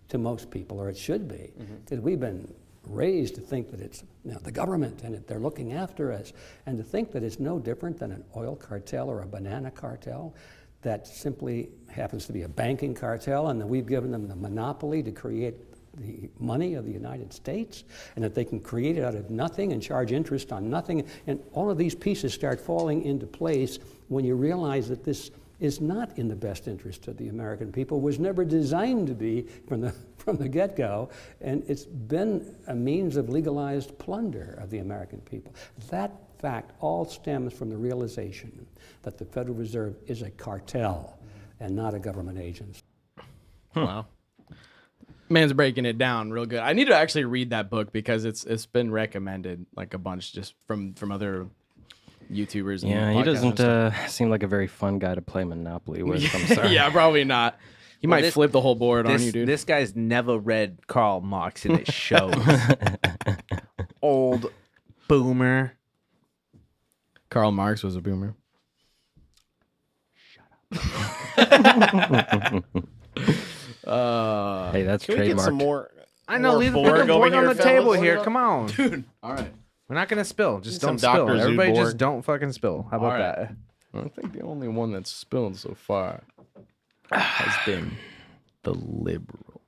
to most people, or it should be, because we've been raised to think that it's the government and they're looking after us, and to think that it's no different than an oil cartel or a banana cartel that simply happens to be a banking cartel, and that we've given them the monopoly to create the money of the United States, and that they can create it out of nothing and charge interest on nothing. And all of these pieces start falling into place when you realize that this is not in the best interest of the American people, was never designed to be from the get-go, and it's been a means of legalized plunder of the American people. That fact all stems from the realization that the Federal Reserve is a cartel and not a government agency. Wow. Man's breaking it down real good. I need to actually read that book because it's been recommended like a bunch just from other YouTubers. And Yeah, he podcasts and doesn't stuff. seem like a very fun guy to play Monopoly with. I'm sorry. Yeah, probably not. He might this- flip the whole board on you, dude. This guy's never read Karl Marx in his shows. Old boomer. Karl Marx was a boomer. Hey, that's Can we get trademarked. some more? I know. Or Leave the Borg fucking over Borg on here, the table fellas. here. Come on. Dude. All right. We're not gonna spill. Just Some don't spill. Dr. Everybody Zudborg. just don't fucking spill. How about All right. that? I think the only one that's spilled so far has been the liberal.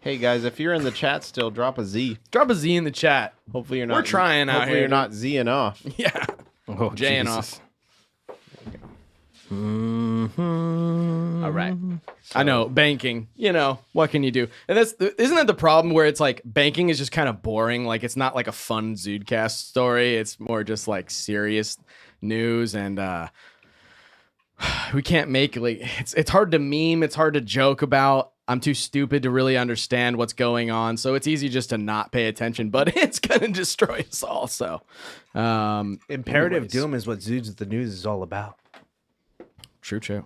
Hey guys, if you're in the chat still, drop a Z. Drop a Z in the chat. Hopefully you're not. We're trying out hopefully here. you're not Zing off. Yeah. Oh, Jaying Jesus. off. All right. I know, banking. You know, what can you do? And isn't that the problem where it's like banking is just kind of boring? Like it's not like a fun Zudecast story. It's more just like serious news, and we can't make like it's hard to meme. It's hard to joke about. I'm too stupid to really understand what's going on, so it's easy just to not pay attention. But it's gonna destroy us all. So, Imperative anyways. doom is what Zudes with the News is all about. True.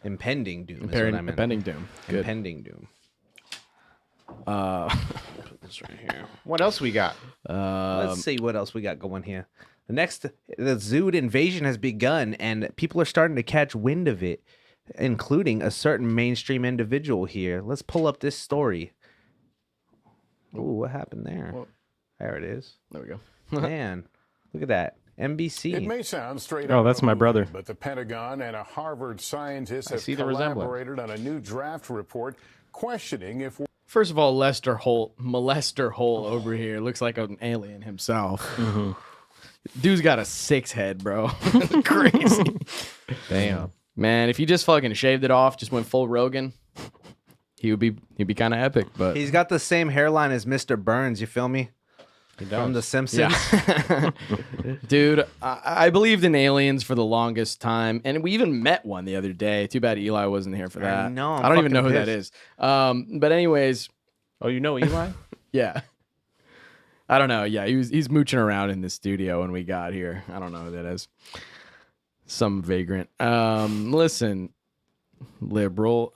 Impending doom. is what I meant. Impending doom. Good. Impending doom. Put this right here. What else we got? Let's see what else we got going here. The Zude invasion has begun, and people are starting to catch wind of it, including a certain mainstream individual here. Let's pull up this story. Ooh, what happened there? There it is. There we go. Man, look at that. NBC. It may sound straight Oh, out that's of a my movie, brother. But the Pentagon and a Harvard scientist have see the resemblance. collaborated on a new draft report questioning if First of all, Molester Holt over here looks like an alien himself. Dude's got a 6 head, bro. Crazy. Damn. Man, if he just fucking shaved it off, just went full Rogan, he'd be kind of epic. But He's got the same hairline as Mr. Burns, you feel me? From The Simpsons. dude, I believed in aliens for the longest time, and we even met one the other day. Too bad Eli wasn't here for that. know, I'm I don't even know fucking who that is. But anyways, Oh, you know Eli? yeah. I don't know. Yeah, he's mooching around in the studio when we got here. I don't know who that is. Some vagrant. Listen, liberal.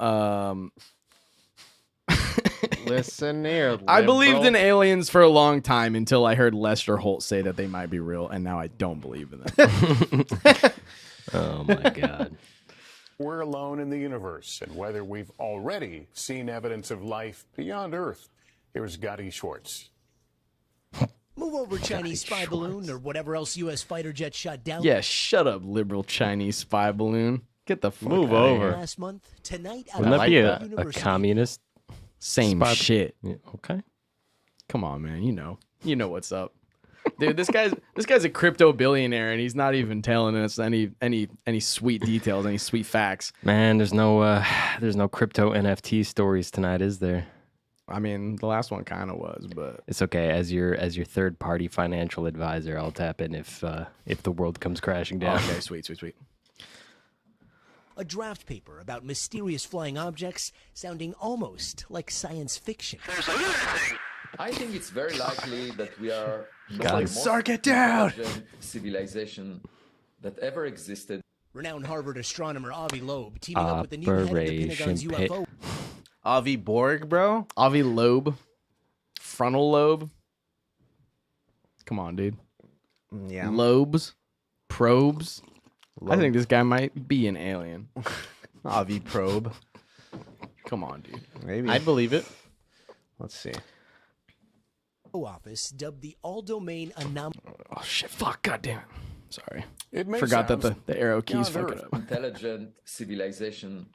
Listen here. I believed in liberal. aliens for a long time until I heard Lester Holt say that they might be real, and now I don't believe in them. Oh my God. we're alone in the universe and whether we've already seen evidence of life beyond Earth. Here's Gotti Schwartz. Move over, Chinese spy balloon, or whatever else U.S. fighter jet shot down. Yeah, shut up, liberal Chinese spy balloon. Get the fuck Move outta over. here. Last month, tonight, out Wouldn't of that be a University. communist? Same Spy- shit. Yeah, okay. Come on, man. You know what's up, dude. This guy's a crypto billionaire, and he's not even telling us any sweet details, any sweet facts. Man, there's no crypto NFT stories tonight, is there? I mean, the last one kind of was, but It's okay. As your third party financial advisor, I'll tap in if the world comes crashing down. okay, sweet. A draft paper about mysterious flying objects sounding almost like science fiction. I think it's very likely that we are Got it. Sark it down. civilization that ever existed. Renowned Harvard astronomer Avi Loeb teaming up with the new head of the Pentagon's Operation UFO. Avi Borg, bro. Avi Loeb, frontal lobe. Come on, dude. Yeah. Lobes, probes. I think this guy might be an alien. Avi Probe. Come on, dude. Maybe. I believe it. Let's see. Office dubbed the all-domain anomaly. Oh shit! Fuck! God damn it! Sorry. It may Forgot that sound the arrow keys beyond fuck it Earth. up. Intelligent civilization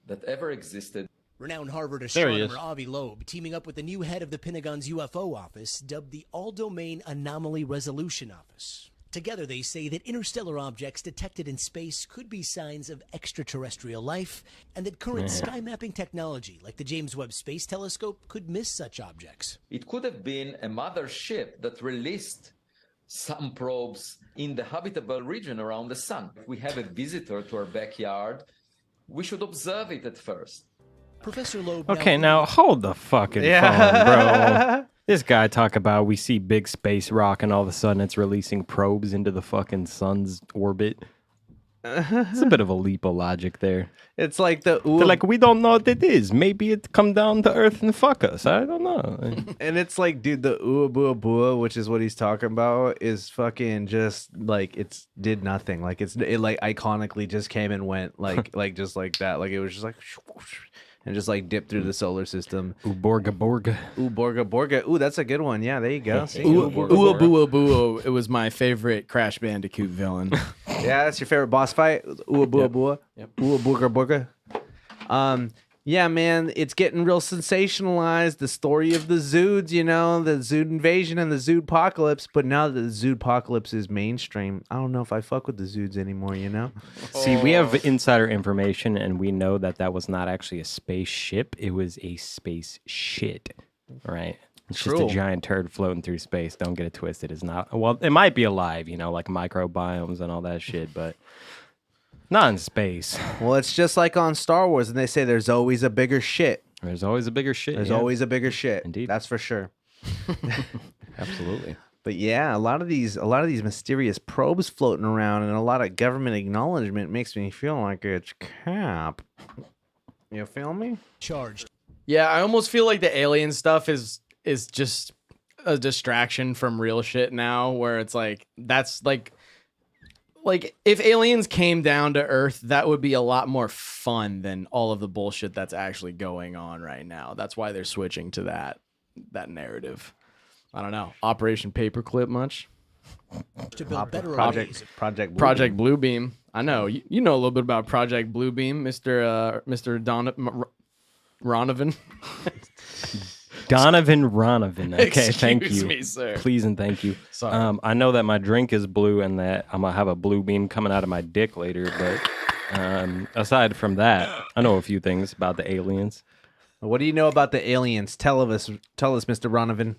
that ever existed. Renowned Harvard There he astronomer is. Avi Loeb teaming up with the new head of the Pentagon's UFO office dubbed the All-Domain Anomaly Resolution Office. Together, they say that interstellar objects detected in space could be signs of extraterrestrial life, and that current sky mapping technology, like the James Webb Space Telescope, could miss such objects. It could have been a mother ship that released some probes in the habitable region around the sun. If we have a visitor to our backyard, we should observe it at first. Professor Loeb. Okay, now hold the fucking phone, bro. This guy talk about we see big space rock and all of a sudden it's releasing probes into the fucking sun's orbit. It's a bit of a leap of logic there. It's like the They're like, we don't know what it is. Maybe it come down to Earth and fuck us. I don't know. and it's like, dude, the Uabua, which is what he's talking about, is fucking just like it's did nothing. Like it like iconically just came and went like just like that. Like it was just like and just like dip through the solar system. Ooh, Borga. Ooh, Borga. Ooh, that's a good one. Yeah, there you go. See? Uabuabuo. It was my favorite Crash Bandicoot villain. Yeah, that's your favorite boss fight. Uabuabua. Yep. Borga. Yeah, man, it's getting real sensationalized. The story of the Zudes, the Zude invasion and the Zude apocalypse. But now that the Zude apocalypse is mainstream, I don't know if I fuck with the Zudes anymore, See, we have insider information, and we know that was not actually a spaceship. It was a space shit, right? It's just a giant turd floating through space. Don't get it twisted. It's not. Well, it might be alive, like microbiomes and all that shit, but... not in space. Well, it's just like on Star Wars, and they say there's always a bigger shit. There's always a bigger shit. There's always a bigger shit. Indeed. That's for sure. Absolutely. But yeah, a lot of these mysterious probes floating around and a lot of government acknowledgement makes me feel like it's cap. You feel me? Charged. Yeah, I almost feel like the alien stuff is just a distraction from real shit now, where it's like that's like if aliens came down to Earth, that would be a lot more fun than all of the bullshit that's actually going on right now. That's why they're switching to that narrative. I don't know. Operation Paperclip much? To build better Project Bluebeam. I know. You know a little bit about Project Bluebeam, Mr. Ronovan. Donovan Ronovan. Okay, Excuse thank you. me, sir. Please and thank you. Sorry. I know that my drink is blue and that I'm going to have a blue beam coming out of my dick later, but aside from that, I know a few things about the aliens. What do you know about the aliens? Tell us, Mr. Ronovan.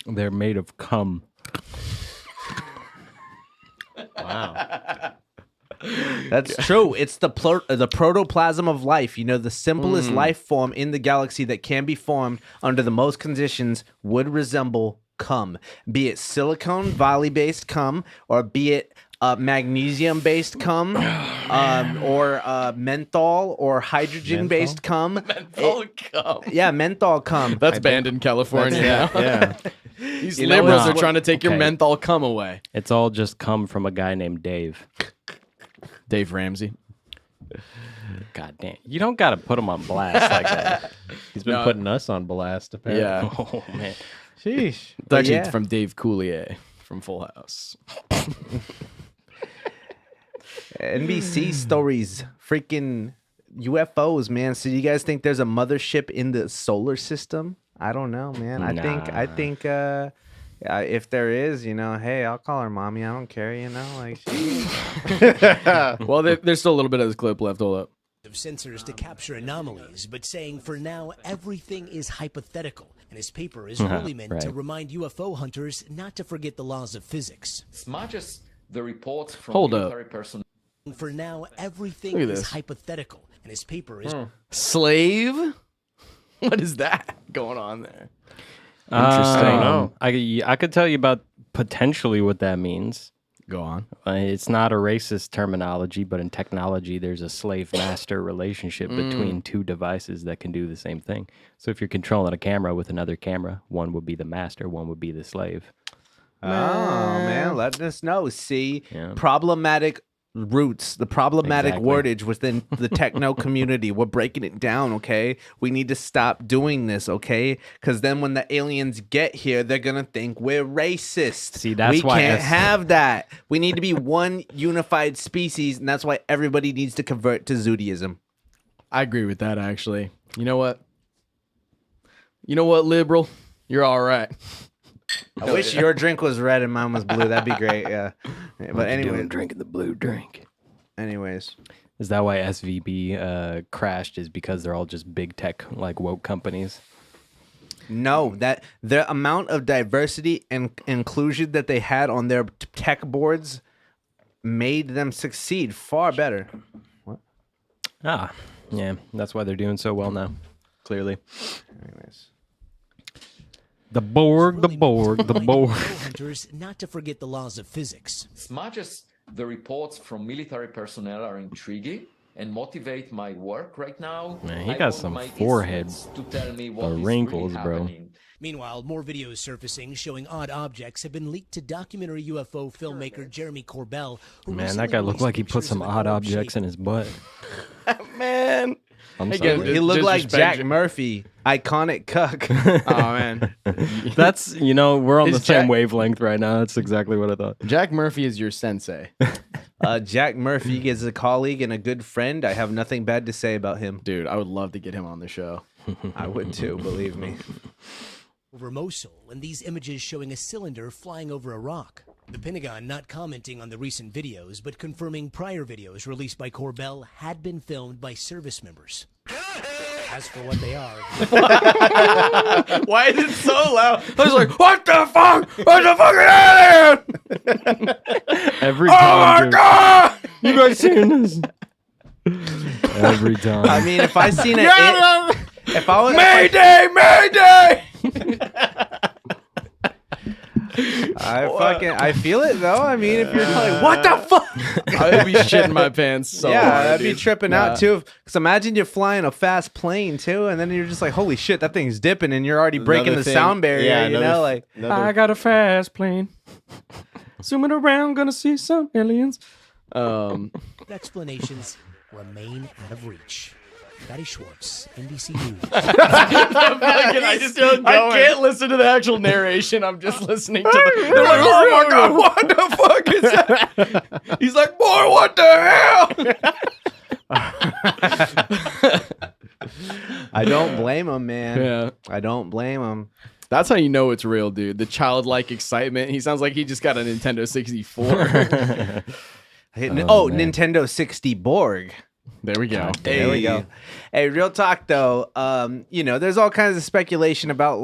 They're made of cum. Wow. That's true. It's the protoplasm of life. The simplest life form in the galaxy that can be formed under the most conditions would resemble cum. Be it silicone valley-based cum, or be it magnesium-based cum, or menthol or hydrogen-based cum. Menthol cum. Yeah, menthol cum. That's banned in California now. Yeah. These liberals are trying to take your menthol cum away. It's all just cum from a guy named Dave. Dave Ramsey. God damn. You don't got to put him on blast like that. He's been putting us on blast, apparently. Yeah. Oh, man. Sheesh. It's actually from Dave Coulier from Full House. NBC stories. Freaking UFOs, man. So you guys think there's a mothership in the solar system? I don't know, man. I think if there is, hey, I'll call her mommy. I don't care, Well, there's still a little bit of this clip left. Hold up. Of sensors to capture anomalies, but saying for now everything is hypothetical, and his paper is really meant to remind UFO hunters not to forget the laws of physics. As much as the reports from military personnel. For now, everything is hypothetical, and his paper is slave. What is that going on there? Interesting. I don't know. I could tell you about potentially what that means. Go on. It's not a racist terminology, but in technology, there's a slave-master relationship between two devices that can do the same thing. So if you're controlling a camera with another camera, one would be the master, one would be the slave. Oh, man, let us know. See, problematic roots, the problematic wordage within the techno community. We're breaking it down, okay? We need to stop doing this, okay? Because then when the aliens get here, they're going to think we're racist. See, that's why we can't have that. We need to be one unified species, and that's why everybody needs to convert to Zudeism. I agree with that, actually. You know what? Liberal? You're all right. I wish your drink was red and mine was blue. That'd be great, yeah. But anyway, drinking the blue drink. Anyways, is that why SVB crashed? Is because they're all just big tech like woke companies? No, that the amount of diversity and inclusion that they had on their tech boards made them succeed far better. What? Ah, yeah, that's why they're doing so well now. Clearly. Anyways. The Borg. Hunters not to forget the laws of physics. As much as the reports from military personnel are intriguing and motivate my work right now, man, he got some forehead to tell me what wrinkles, really bro. happening. Meanwhile, more videos surfacing showing odd objects have been leaked to documentary UFO filmmaker Jeremy Corbell. Man, that guy looked like he put some odd objects in his butt. Man. I'm Again, sorry. He looked like disrespect- Jack Murphy, iconic cuck. Oh man, That's, we're on Is the same Jack- wavelength right now. That's exactly what I thought. Jack Murphy is your sensei. Jack Murphy is a colleague and a good friend. I have nothing bad to say about him. Dude, I would love to get him on the show. I would too, believe me. Over Mosul, and these images showing a cylinder flying over Iraq. The Pentagon not commenting on the recent videos, but confirming prior videos released by Corbell had been filmed by service members. As for what they are, Why is it so loud? I was like, what the fuck? What's the fucking alien? Every Oh time. my dude. god! You guys seen this? Every time. I mean, if I seen it, if I was Mayday! Mayday! I feel it though. I mean, if you're like, what the fuck? I would be shitting my pants so yeah, hard, I'd be dude. tripping out too. Because imagine you're flying a fast plane too, and then you're just like, holy shit, that thing's dipping, and you're already breaking Another the thing- sound barrier. yeah, You know, like I got a fast plane. Zooming around, gonna see some aliens. explanations remain out of reach. Patty Schwartz, NBC News. I can't listen to the actual narration. I'm just listening to the. They're like, oh my god, what the fuck is that? He's like, boy, what the hell? I don't blame him, man. Yeah. I don't blame him. That's how you know it's real, dude. The childlike excitement. He sounds like he just got a Nintendo 64. Nintendo 60 Borg. There we go. There we go. Hey, real talk though. There's all kinds of speculation about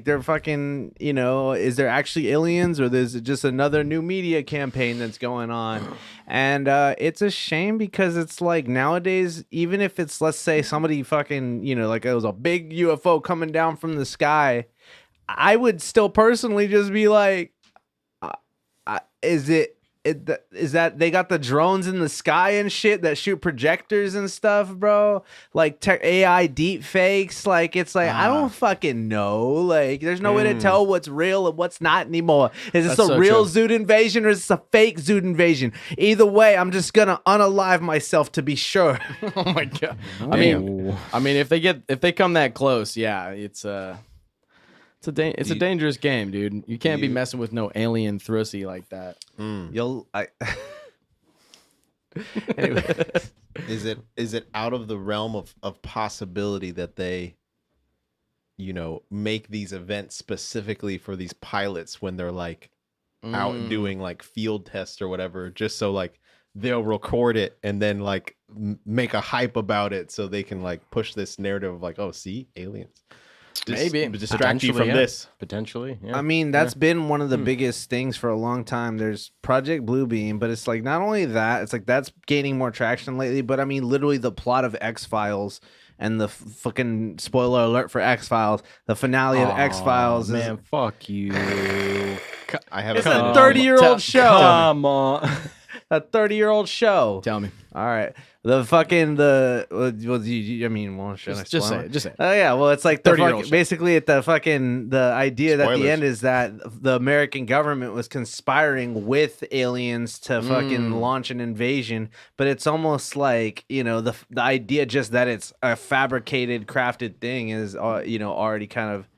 they're fucking, is there actually aliens or there's just another new media campaign that's going on? And it's a shame because it's like nowadays, even if it's, let's say somebody fucking, like it was a big UFO coming down from the sky, I would still personally just be like, is that they got the drones in the sky and shit that shoot projectors and stuff, bro? Like AI deep fakes. Like it's like I don't fucking know. Like there's no way to tell what's real and what's not anymore. Is this That's a so real true. Zood invasion or is this a fake Zood invasion? Either way, I'm just gonna unalive myself to be sure. Oh my god. I mean, if they come that close, yeah, it's a dangerous game, dude. You can't be messing with no alien thrusy like that. Anyway. Is it out of the realm of possibility that they, make these events specifically for these pilots when they're like out doing like field tests or whatever, just so like they'll record it and then like make a hype about it so they can like push this narrative of like, oh, see, aliens. Maybe distract you from this. Potentially, yeah. I mean, that's been one of the biggest things for a long time. There's Project Bluebeam, but it's like not only that, it's like that's gaining more traction lately, but I mean, literally the plot of X-Files and the fucking spoiler alert for X-Files, the finale of X-Files Man, fuck you. I have It's a 30-year-old show. Come on. A 30-year-old show. Tell me. All right. The fucking should I Just say spoil it. Just say it. Oh yeah, well it's like the 30-year-old show. basically at the idea that the Spoilers. end is that the American government was conspiring with aliens to fucking launch an invasion, but it's almost like the idea just that it's a fabricated, crafted thing is already kind of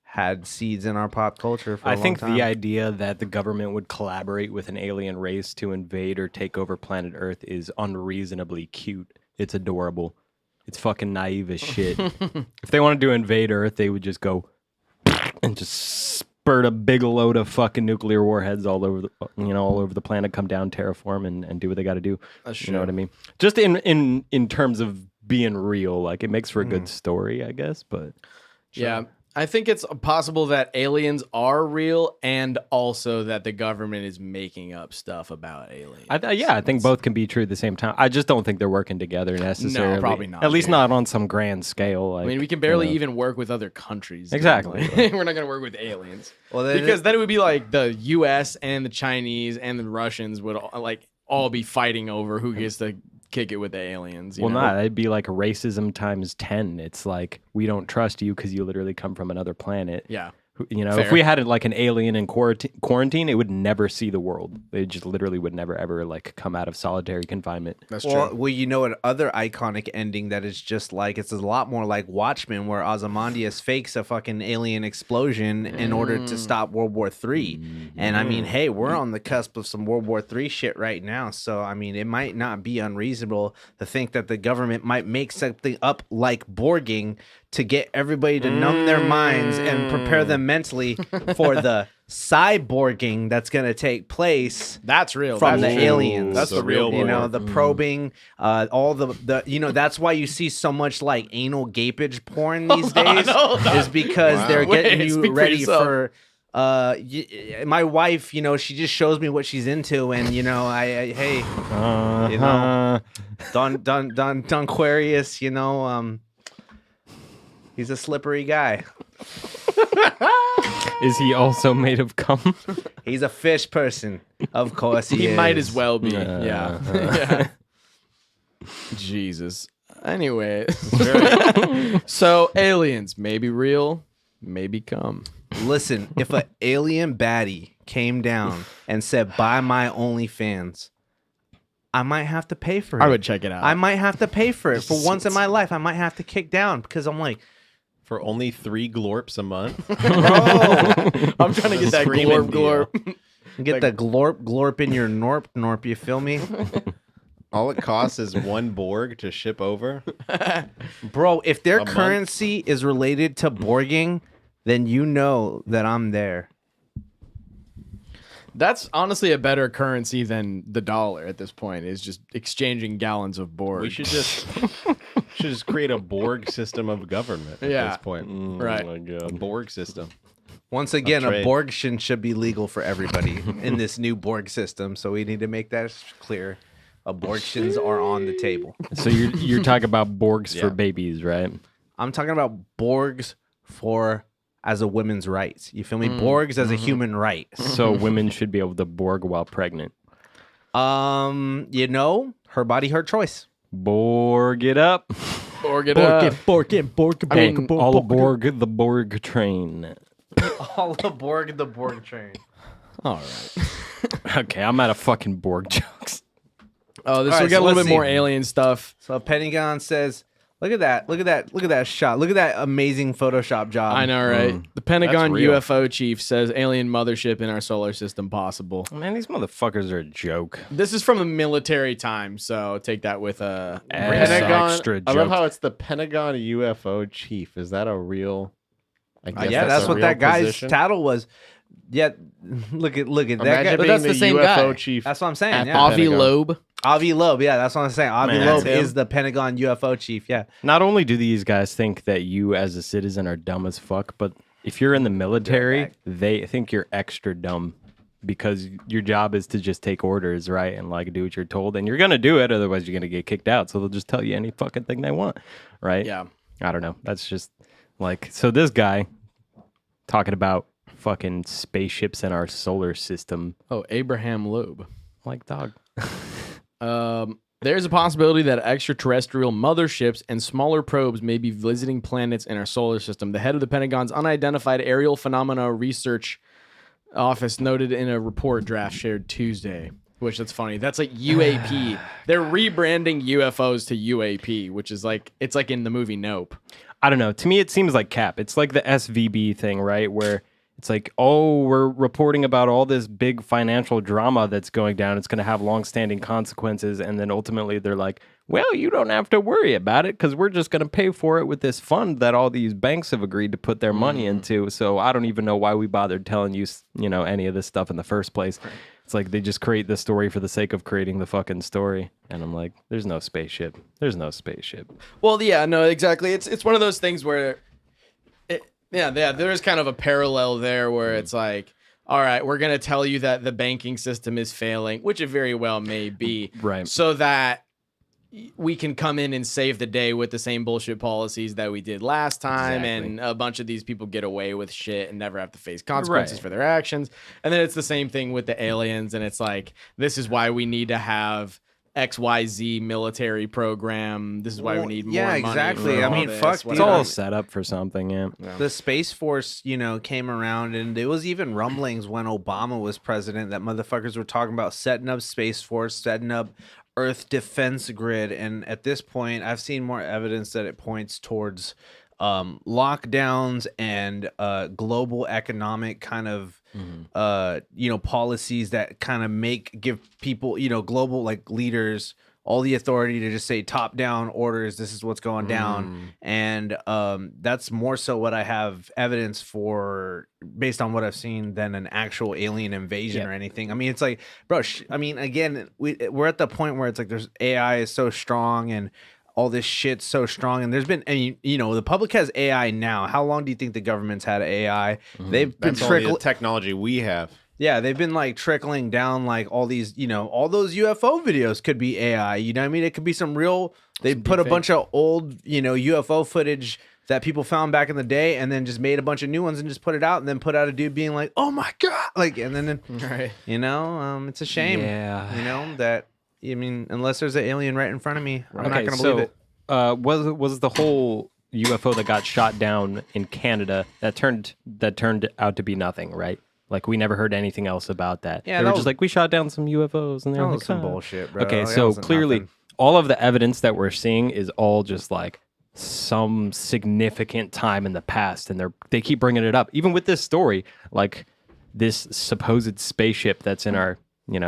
had seeds in our pop culture for a I long think time. the idea that the government would collaborate with an alien race to invade or take over planet Earth is unreasonably cute. It's adorable. It's fucking naive as shit. If they wanted to invade Earth, they would just go and just spurt a big load of fucking nuclear warheads all over the planet, come down, terraform, and do what they got to do. You know what I mean? Just in terms of being real, like it makes for a good story, I guess. But Yeah. I think it's possible that aliens are real and also that the government is making up stuff about aliens. I think both can be true at the same time. I just don't think they're working together necessarily. No, probably not. At least not on some grand scale. Like, I mean, we can barely even work with other countries. Exactly. We're not going to work with aliens. Well, because then it would be like the U.S. and the Chinese and the Russians would all be fighting over who gets to kick it with the aliens. You know? It'd be like racism times 10. It's like, we don't trust you because you literally come from another planet. Yeah. You know, Fair. if we had like an alien in quarantine, it would never see the world. They just literally would never ever like come out of solitary confinement. That's Well, true. well, you know, an other iconic ending that is just like it's a lot more like Watchmen, where Ozymandias fakes a fucking alien explosion in order to stop World War III. And I mean, hey, we're on the cusp of some World War III shit right now. So I mean, it might not be unreasonable to think that the government might make something up like Borging to get everybody to numb their minds and prepare them mentally for the cyborging that's going to take place. That's real. From That's the true. aliens. That's the real You know, war. the probing, all the you know, that's why you see so much like anal gapage porn these days is because they're getting Wait, you speak for ready yourself. for my wife, you know, she just shows me what she's into, and you know, hey, you know, Don Aquarius, you know, he's a slippery guy. Is he also made of cum? He's a fish person. Of course he is. He might as well be. Yeah. Yeah. Jesus. Anyway. So aliens, maybe real, maybe cum. Listen, if an alien baddie came down and said, buy my OnlyFans, I might have to pay for it. I would check it out. I might have to pay for it. For once in my life, I might have to kick down because I'm like, For only 3 glorps a month? I'm trying to get that Screaming glorp. get the glorp in your norp, you feel me? All it costs is 1 Borg to ship over. Bro, if their month? currency is related to Borging, then you know that I'm there. That's honestly a better currency than the dollar at this point, is just exchanging gallons of Borg. We should just create a Borg system of government at Yeah. this point. Right. Oh my A God. Borg system. Once again, a trade. Borgshin should be legal for everybody in this new Borg system, so we need to make that clear. Abortions are on the table. So you're talking about Borgs for Yeah. babies, right? I'm talking about Borgs for as a women's rights. You feel me? Borgs as a human right. So women should be able to Borg while pregnant. You know, her body, her choice. Borg it up. Borg it up. Borg I mean, All aboard the Borg train. all aboard the Borg train. all right. Okay, I'm out of fucking Borg jokes. Oh, this All we right, got so a little let's bit more see. alien stuff. So Pentagon says, look at that shot. Look at that amazing Photoshop job. I know, right? The Pentagon real. UFO chief says alien mothership in our solar system possible. Man, these motherfuckers are a joke. This is from the military times, so take that with a Pentagon- extra I love joke. how it's the Pentagon UFO chief. Is that a real? I guess Yeah, that's a what real that guy's position? title was. Yeah, look at that Imagine guy. being that's the the same UFO guy. chief. That's what I'm saying. at Yeah. the Avi Pentagon. Loeb. Avi Loeb, yeah, that's what I'm saying. Avi Man, Loeb that's him. is the Pentagon UFO chief, yeah. Not only do these guys think that you as a citizen are dumb as fuck, but if you're in the military, they think you're extra dumb because your job is to just take orders, right? And like do what you're told. And you're going to do it. Otherwise, you're going to get kicked out. So they'll just tell you any fucking thing they want, right? Yeah. I don't know. That's just like, so this guy talking about fucking spaceships in our solar system. Oh, Abraham Loeb. Like, dog. There's a possibility that extraterrestrial motherships and smaller probes may be visiting planets in our solar system. The head of the Pentagon's Unidentified Aerial Phenomena Research Office noted in a report draft shared Tuesday. Which, that's funny. That's like UAP. They're rebranding UFOs to UAP, which is like, it's like in the movie Nope. I don't know. To me, it seems like cap. It's like the SVB thing, right? Where it's like, oh, we're reporting about all this big financial drama that's going down. It's going to have long-standing consequences. And then ultimately they're like, well, you don't have to worry about it because we're just going to pay for it with this fund that all these banks have agreed to put their money into. So I don't even know why we bothered telling you, you know, any of this stuff in the first place. Right. It's like they just create the story for the sake of creating the fucking story. And I'm like, there's no spaceship. There's no spaceship. Well, yeah, no, exactly. It's one of those things where, there's kind of a parallel there where it's like, all right, we're going to tell you that the banking system is failing, which it very well may be. Right. So that we can come in and save the day with the same bullshit policies that we did last time. Exactly. And a bunch of these people get away with shit and never have to face consequences Right. for their actions. And then it's the same thing with the aliens. And it's like, this is why we need to have XYZ military program. This is why we need more money. Yeah, exactly. for I all mean, this, fuck, It's whatever. all set up for something, yeah. The Space Force, came around, and there was even rumblings when Obama was president that motherfuckers were talking about setting up Space Force, setting up Earth Defense Grid, and at this point, I've seen more evidence that it points towards lockdowns and global economic kind of policies that kind of give people, global like leaders all the authority to just say top down orders, this is what's going down. And that's more so what I have evidence for based on what I've seen than an actual alien invasion or anything. I mean, it's like, bro, again, we're at the point where it's like there's AI is so strong and all this shit's so strong, and there's been, and the public has AI now. How long do you think the government's had AI? They've been trickling the technology we have. Yeah, they've been like trickling down like all these, all those UFO videos could be AI. You know what I mean? It could be some real. They put a bunch of old, UFO footage that people found back in the day, and then just made a bunch of new ones and just put it out, and then put out a dude being like, "Oh my god!" Like, and then, right. It's a shame. Yeah. That. I mean, unless there's an alien right in front of me, I'm not gonna believe it. Was the whole UFO that got shot down in Canada that turned out to be nothing, right? Like we never heard anything else about that. Yeah, they were just like, we shot down some UFOs, and they were like, some bullshit, bro. Okay, That so wasn't clearly nothing. all of the evidence that we're seeing is all just like some significant time in the past, and they keep bringing it up. Even with this story, like this supposed spaceship that's in our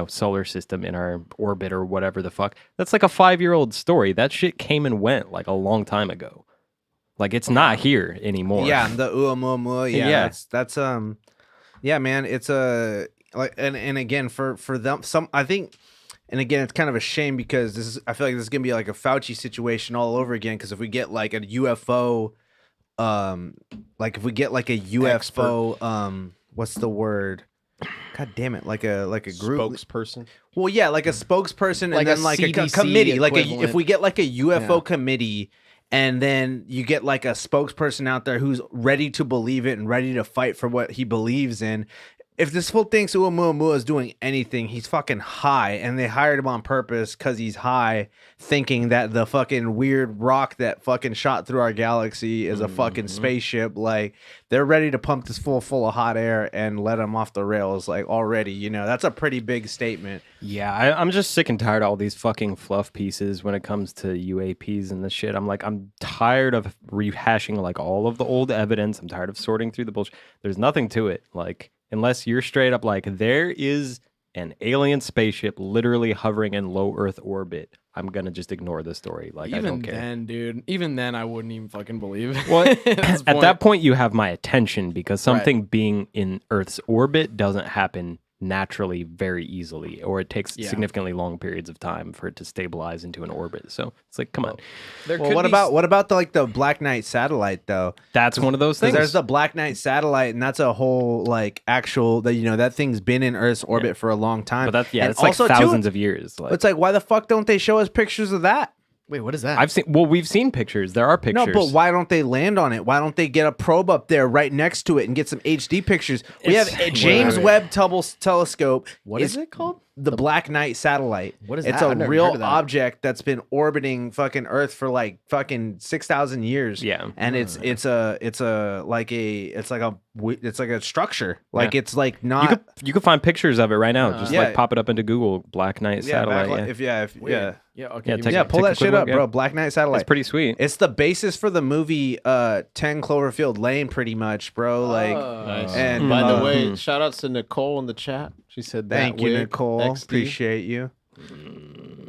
solar system, in our orbit or whatever the fuck. That's like a 5-year-old story. That shit came and went like a long time ago. Like it's not here anymore. Yeah, the Oumuamua. Yeah, that's yeah, man. It's a like, and again for them, I think, and again, it's kind of a shame because I feel like this is gonna be like a Fauci situation all over again. Because if we get like a UFO, like if we get like a UFO, what's the word? God damn it! Like a group spokesperson. Well, yeah, like a spokesperson, Like and then a like a CDC committee. Like equivalent. if we get like a UFO committee, and then you get like a spokesperson out there who's ready to believe it and ready to fight for what he believes in. If this fool thinks Oumuamua is doing anything, he's fucking high, and they hired him on purpose because he's high, thinking that the fucking weird rock that fucking shot through our galaxy is a fucking spaceship. Like, they're ready to pump this fool full of hot air and let him off the rails. Like, already, that's a pretty big statement. Yeah, I'm just sick and tired of all these fucking fluff pieces when it comes to UAPs and this shit. I'm tired of rehashing like all of the old evidence. I'm tired of sorting through the bullshit. There's nothing to it. Like, unless you're straight up like, there is an alien spaceship literally hovering in low Earth orbit, I'm gonna just ignore the story. Like, I don't care. Even then, I wouldn't even fucking believe it. Well, at that point, you have my attention because something being in Earth's orbit doesn't happen naturally very easily, or it takes significantly long periods of time for it to stabilize into an orbit. So it's like, come on. Well, what about the Black Knight satellite though? That's one of those things. There's the Black Knight satellite, and that's a whole like actual that that thing's been in Earth's orbit for a long time. But and it's like thousands of years. Like, it's like, why the fuck don't they show us pictures of that? Wait, what is that? We've seen pictures. There are pictures. No, but why don't they land on it? Why don't they get a probe up there right next to it and get some HD pictures? We have a James Webb Telescope. What is it called? The Black Knight satellite. What is It's that? a I've never heard real of that. object that's been orbiting fucking Earth for like fucking 6,000 years. Yeah. And it's like a structure. Like it's like not. You could find pictures of it right now. Just Yeah. like pop it up into Google. Black Knight satellite. Pull that shit up, look, bro. Black Knight satellite. It's pretty sweet. It's the basis for the movie 10 Cloverfield Lane, pretty much, bro. Like, Nice. and by the way, shout outs to Nicole in the chat. She said, thank you, Nicole. Appreciate you.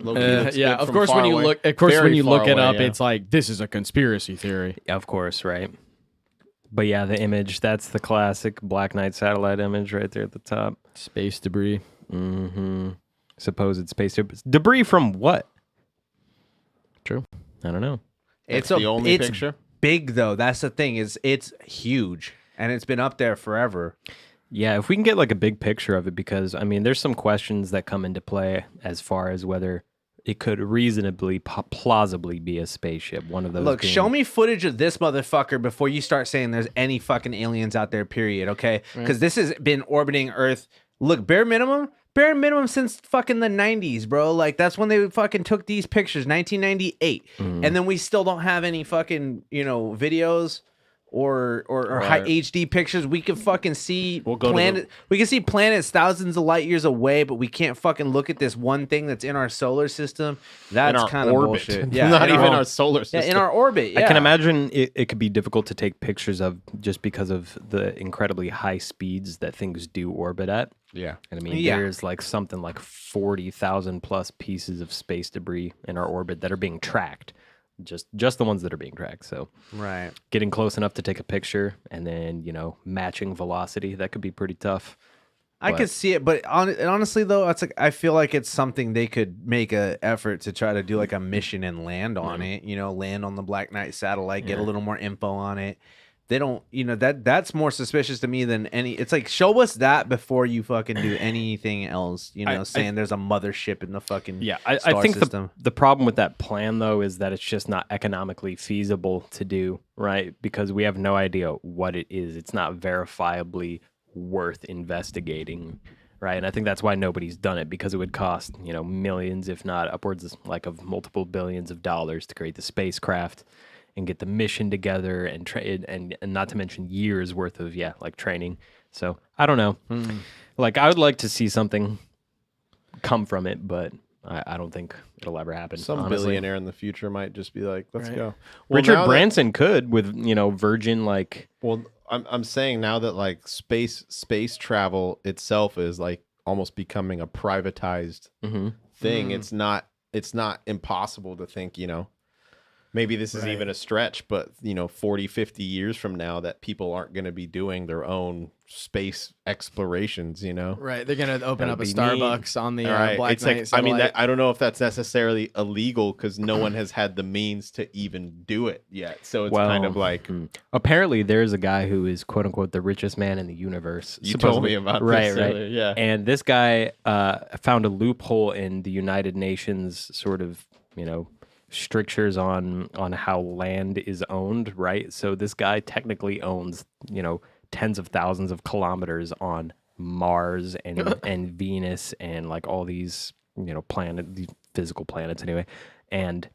Yeah, of course. When you look, it up, it's like this is a conspiracy theory. Of course, right? But yeah, the image, that's the classic Black Knight satellite image right there at the top. Space debris. Mm-hmm. Supposed space debris from what? True. I don't know. It's the only picture. Big though. That's the thing. It's huge, and it's been up there forever. Yeah, if we can get like a big picture of it, because I mean, there's some questions that come into play as far as whether it could reasonably, plausibly be a spaceship. One of those. Look, show me footage of this motherfucker before you start saying there's any fucking aliens out there. Period. Okay, because this has been orbiting Earth. Look, bare minimum, bare minimum since fucking the 90s, bro. Like that's when they fucking took these pictures, 1998, and then we still don't have any fucking videos or high HD pictures. We can fucking see we can see planets thousands of light years away, but we can't fucking look at this one thing that's in our solar system. That's kind of bullshit. Yeah, not even our solar system. Yeah, in our orbit. Yeah. I can imagine it could be difficult to take pictures of just because of the incredibly high speeds that things do orbit at. Yeah. And I mean, there's like something like 40,000 plus pieces of space debris in our orbit that are being tracked. Just the ones that are being tracked. So getting close enough to take a picture and then, matching velocity, that could be pretty tough. I could see it, but honestly though, it's like I feel like it's something they could make a effort to try to do like a mission and land on it. Land on the Black Knight satellite, get a little more info on it. They don't, that's more suspicious to me than any. It's like, show us that before you fucking do anything else. Saying there's a mothership in the fucking I think system. The problem with that plan though is that it's just not economically feasible to do, right? Because we have no idea what it is. It's not verifiably worth investigating, right? And I think that's why nobody's done it, because it would cost millions, if not upwards of multiple billions of dollars to create the spacecraft and get the mission together and not to mention years worth of training. So I don't know. Like I would like to see something come from it, but I don't think it'll ever happen. Some billionaire in the future might just be like, let's go. Well, Richard Branson could with Virgin like. Well, I'm saying now that like space travel itself is like almost becoming a privatized thing. It's not impossible to think maybe this is even a stretch, but 40, 50 years from now that people aren't going to be doing their own space explorations, Right. They're going to open up a Starbucks on the Black Knight satellite. I mean, I don't know if that's necessarily illegal because no one has had the means to even do it yet. So it's kind of like... Apparently, there's a guy who is, quote unquote, the richest man in the universe. You told me about this earlier, yeah. And this guy found a loophole in the United Nations sort of, strictures on how land is owned, right? So this guy technically owns, tens of thousands of kilometers on Mars and Venus and like all these, these physical planets anyway. And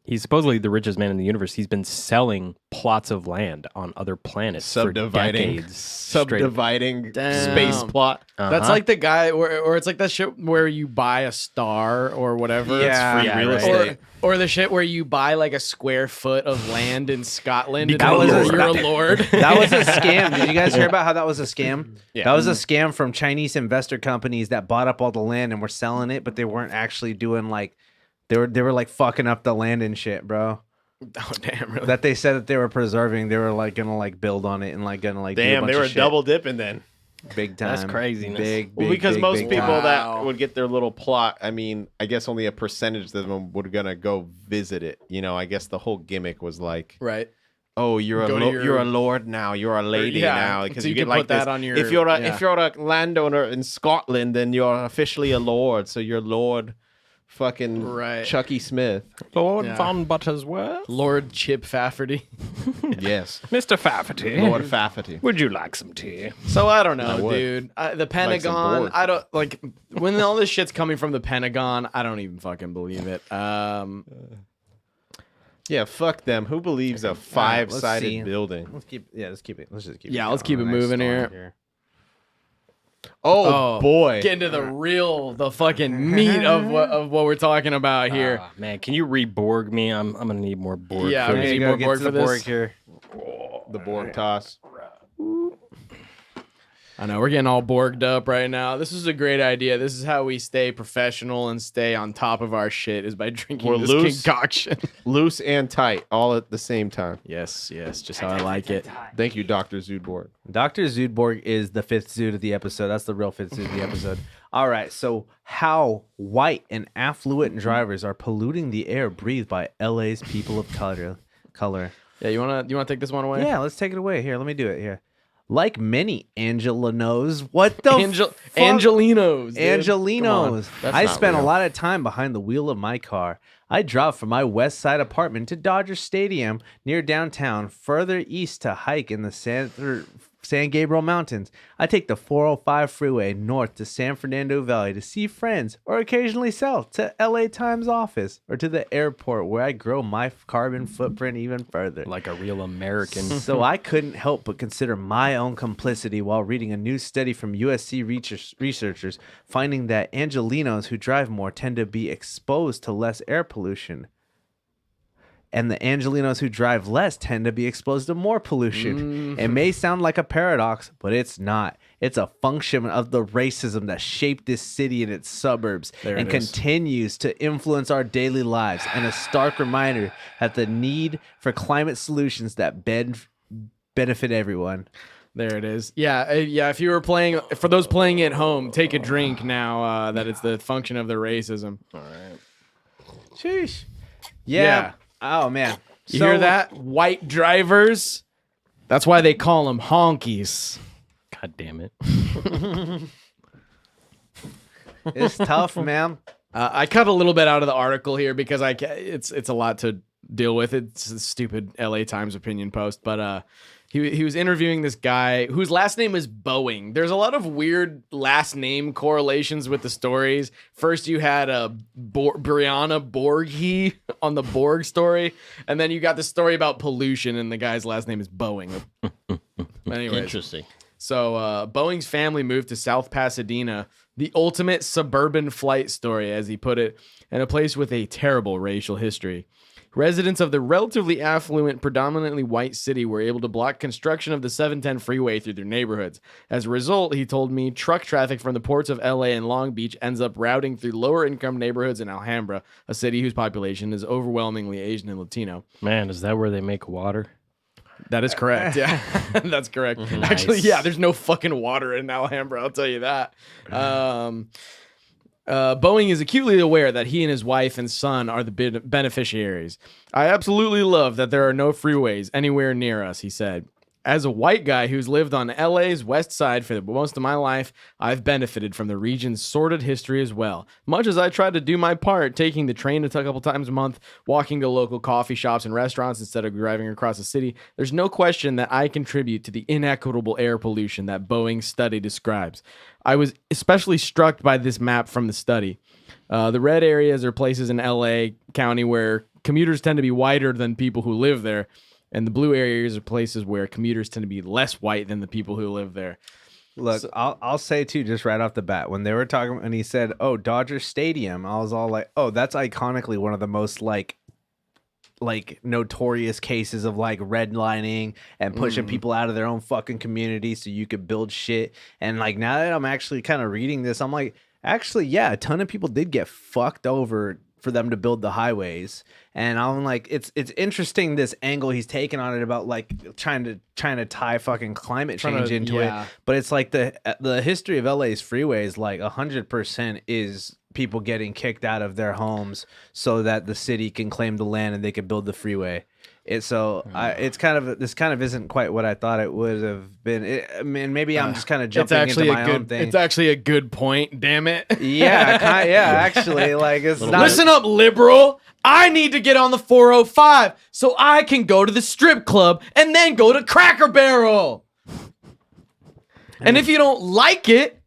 he's supposedly the richest man in the universe. He's been selling plots of land on other planets for decades. Subdividing space plot. That's like the guy, or it's like that shit where you buy a star or whatever. Yeah, it's free real estate. Or the shit where you buy like a square foot of land in Scotland and you're a lord. That was a scam. Did you guys hear about how that was a scam? Yeah. That was a scam from Chinese investor companies that bought up all the land and were selling it, but they weren't actually doing like, they were like fucking up the land and shit, bro. Oh damn! Really? That they said that they were preserving. They were like gonna like build on it and like gonna like. Damn, they were double dipping then. Big time. That's craziness. Big, because most people that would get their little plot, I mean, I guess only a percentage of them would gonna go visit it. I guess the whole gimmick was like, right. Oh, you're a lord now. You're a lady now because so you get like that this. On your. If you're a landowner in Scotland, then you're officially a lord. So you're Lord. Fucking Chucky Smith. Lord Von Buttersworth. Lord Chip Fafferty. Yes. Mr. Fafferty. Lord Fafferty. Would you like some tea? So I don't know, dude. The Pentagon, I don't like when all this shit's coming from the Pentagon, I don't even fucking believe it. Yeah, fuck them. Who believes a 5-sided building? Let's keep it. Let's just keep it. Yeah, let's keep it moving here. Oh boy! Get into the fucking meat of what we're talking about here. Man, can you re-Borg me? I'm gonna need more Borg. Yeah, I'm gonna need more Borg for this. Borg here. The Borg toss. I know we're getting all Borged up right now. This is a great idea. This is how we stay professional and stay on top of our shit is by drinking this concoction. Loose and tight, all at the same time. Yes, just how I like it. Thank you, Dr. Zudborg. Dr. Zudborg is the fifth Zood of the episode. That's the real fifth Zood of the episode. All right, so how white and affluent drivers are polluting the air breathed by LA's people of color. Yeah, you wanna take this one away? Yeah, let's take it away. Here, let me do it here. Like many Angelinos, what the Angelinos, dude. Angelinos. I spent a lot of time behind the wheel of my car. I drove from my west side apartment to Dodger Stadium near downtown, further east to hike in the San Gabriel Mountains. I take the 405 freeway north to San Fernando Valley to see friends, or occasionally south to LA Times office, or to the airport where I grow my carbon footprint even further. Like a real American. So I couldn't help but consider my own complicity while reading a new study from USC researchers finding that Angelenos who drive more tend to be exposed to less air pollution. And the Angelenos who drive less tend to be exposed to more pollution. It may sound like a paradox, but it's not. It's a function of the racism that shaped this city and its suburbs and continues to influence our daily lives, and a stark reminder that the need for climate solutions that benefit everyone. There it is. Yeah. If you were playing, for those playing at home, take a drink now that it's the function of the racism. All right. Sheesh. Yeah. Oh, man. You hear that? White drivers. That's why they call them honkies. God damn it. It's tough, man. I cut a little bit out of the article here because it's a lot to deal with. It's a stupid LA Times opinion post, but he was interviewing this guy whose last name is Boeing. There's a lot of weird last name correlations with the stories. First, you had Brianna Borgi on the Borg story, and then you got the story about pollution, and the guy's last name is Boeing. Anyways, interesting. So Boeing's family moved to South Pasadena, the ultimate suburban flight story, as he put it, and a place with a terrible racial history. Residents of the relatively affluent, predominantly white city were able to block construction of the 710 freeway through their neighborhoods. As a result, he told me, truck traffic from the ports of LA and Long Beach ends up routing through lower income neighborhoods in Alhambra, a city whose population is overwhelmingly Asian and Latino. Man, is that where they make water? That is correct. Yeah, that's correct. Nice. Actually, yeah, there's no fucking water in Alhambra. I'll tell you that. Boeing is acutely aware that he and his wife and son are the beneficiaries. I absolutely love that there are no freeways anywhere near us, he said. As a white guy who's lived on LA's west side for most of my life, I've benefited from the region's sordid history as well. Much as I try to do my part, taking the train a couple times a month, walking to local coffee shops and restaurants instead of driving across the city, there's no question that I contribute to the inequitable air pollution that Boeing's study describes. I was especially struck by this map from the study. The red areas are places in LA County where commuters tend to be whiter than people who live there. And the blue areas are places where commuters tend to be less white than the people who live there. Look, so, I'll say too, just right off the bat, when they were talking and he said, "Oh, Dodger Stadium," I was all like, "Oh, that's iconically one of the most like notorious cases of like redlining and pushing people out of their own fucking community so you could build shit." And like now that I'm actually kind of reading this, I'm like, actually, yeah, a ton of people did get fucked over for them to build the highways. And I'm like, it's interesting this angle he's taken on it about like trying to tie fucking climate change into it. But it's like the history of LA's freeways, like 100% is people getting kicked out of their homes so that the city can claim the land and they can build the freeway. This kind of isn't quite what I thought it would have been. I mean, maybe I'm just kind of jumping into my own thing. It's actually a good point. Damn it. Yeah, actually, like it's not. Listen up, liberal. I need to get on the 405 so I can go to the strip club and then go to Cracker Barrel. And if you don't like it,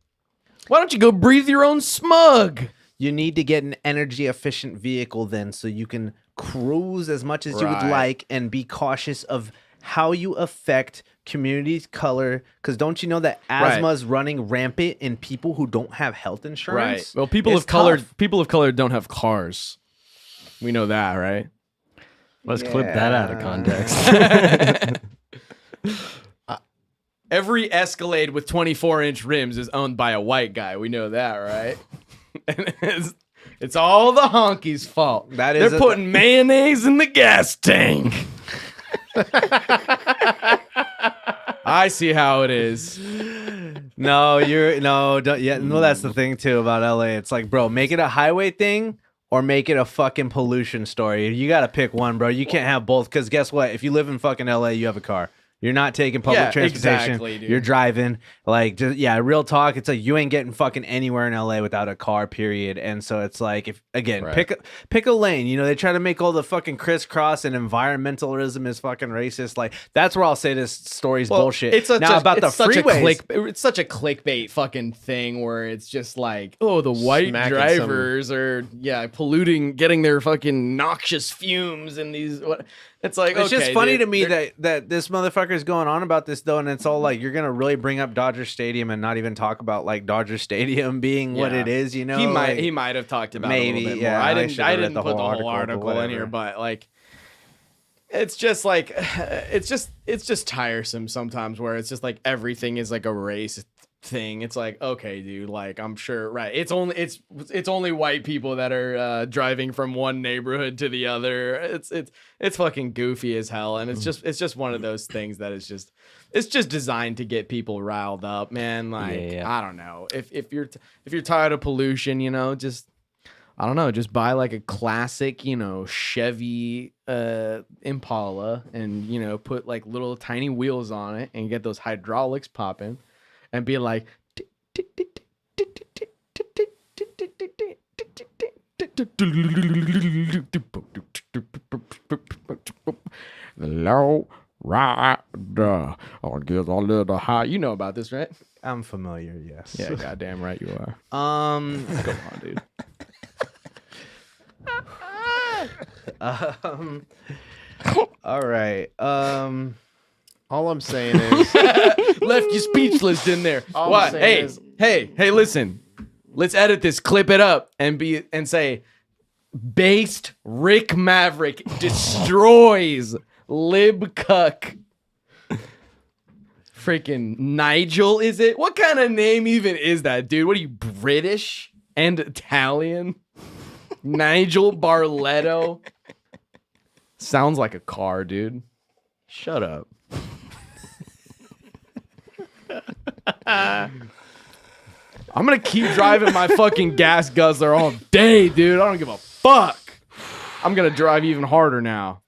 why don't you go breathe your own smug? You need to get an energy efficient vehicle then so you can cruise as much as you would like and be cautious of how you affect communities' color, because don't you know that asthma is running rampant in people who don't have health insurance? Right. Well, people of color don't have cars. We know that, right? Let's clip that out of context. Every Escalade with 24-inch rims is owned by a white guy. We know that, right? It's all the honkies' fault. They're putting mayonnaise in the gas tank. I see how it is. No, that's the thing too about LA. It's like, bro, make it a highway thing or make it a fucking pollution story. You got to pick one, bro. You can't have both, because guess what? If you live in fucking LA, you have a car. You're not taking public transportation. Exactly, dude. You're driving. Like, just, real talk. It's like you ain't getting fucking anywhere in LA without a car, period. And so it's like, if again, pick a lane. You know, they try to make all the fucking crisscross and environmentalism is fucking racist. Like, that's where I'll say this story's bullshit. It's such now a, about it's the such freeways. it's such a clickbait fucking thing where it's just like, oh, the white Smacking drivers are polluting, getting their fucking noxious fumes in these. It's like, It's just okay, funny dude, to me that this motherfucker is going on about this though, and it's all like you're gonna really bring up Dodger Stadium and not even talk about like Dodger Stadium being what it is. You know, he might have talked about maybe, it a little bit yeah, more. I I should have read didn't the put the whole whole article, article but in here, whatever. but like, it's just like it's just tiresome sometimes where it's just like everything is like a race thing. It's like, okay, dude, like I'm sure, right? It's only white people that are driving from one neighborhood to the other. It's fucking goofy as hell, and it's just one of those things that is just it's just designed to get people riled up, man. Like I don't know, if you're tired of pollution, you know, just I don't know, just buy like a classic, you know, Chevy Impala and, you know, put like little tiny wheels on it and get those hydraulics popping and be like, low rider, I'll get a little high. You know about this, right? I'm familiar. Yes. Yeah, goddamn right you are. Go on, dude. All right. All I'm saying is Left you speechless, didn't there? All I'm What? saying Hey, listen. Let's edit this, clip it up, and say, based Rick Maverick destroys Lib Cuck. Freaking Nigel, is it? What kind of name even is that, dude? What are you, British and Italian? Nigel Barletto. Sounds like a car, dude. Shut up. I'm gonna keep driving my fucking gas guzzler all day, dude. I don't give a fuck. I'm gonna drive even harder now.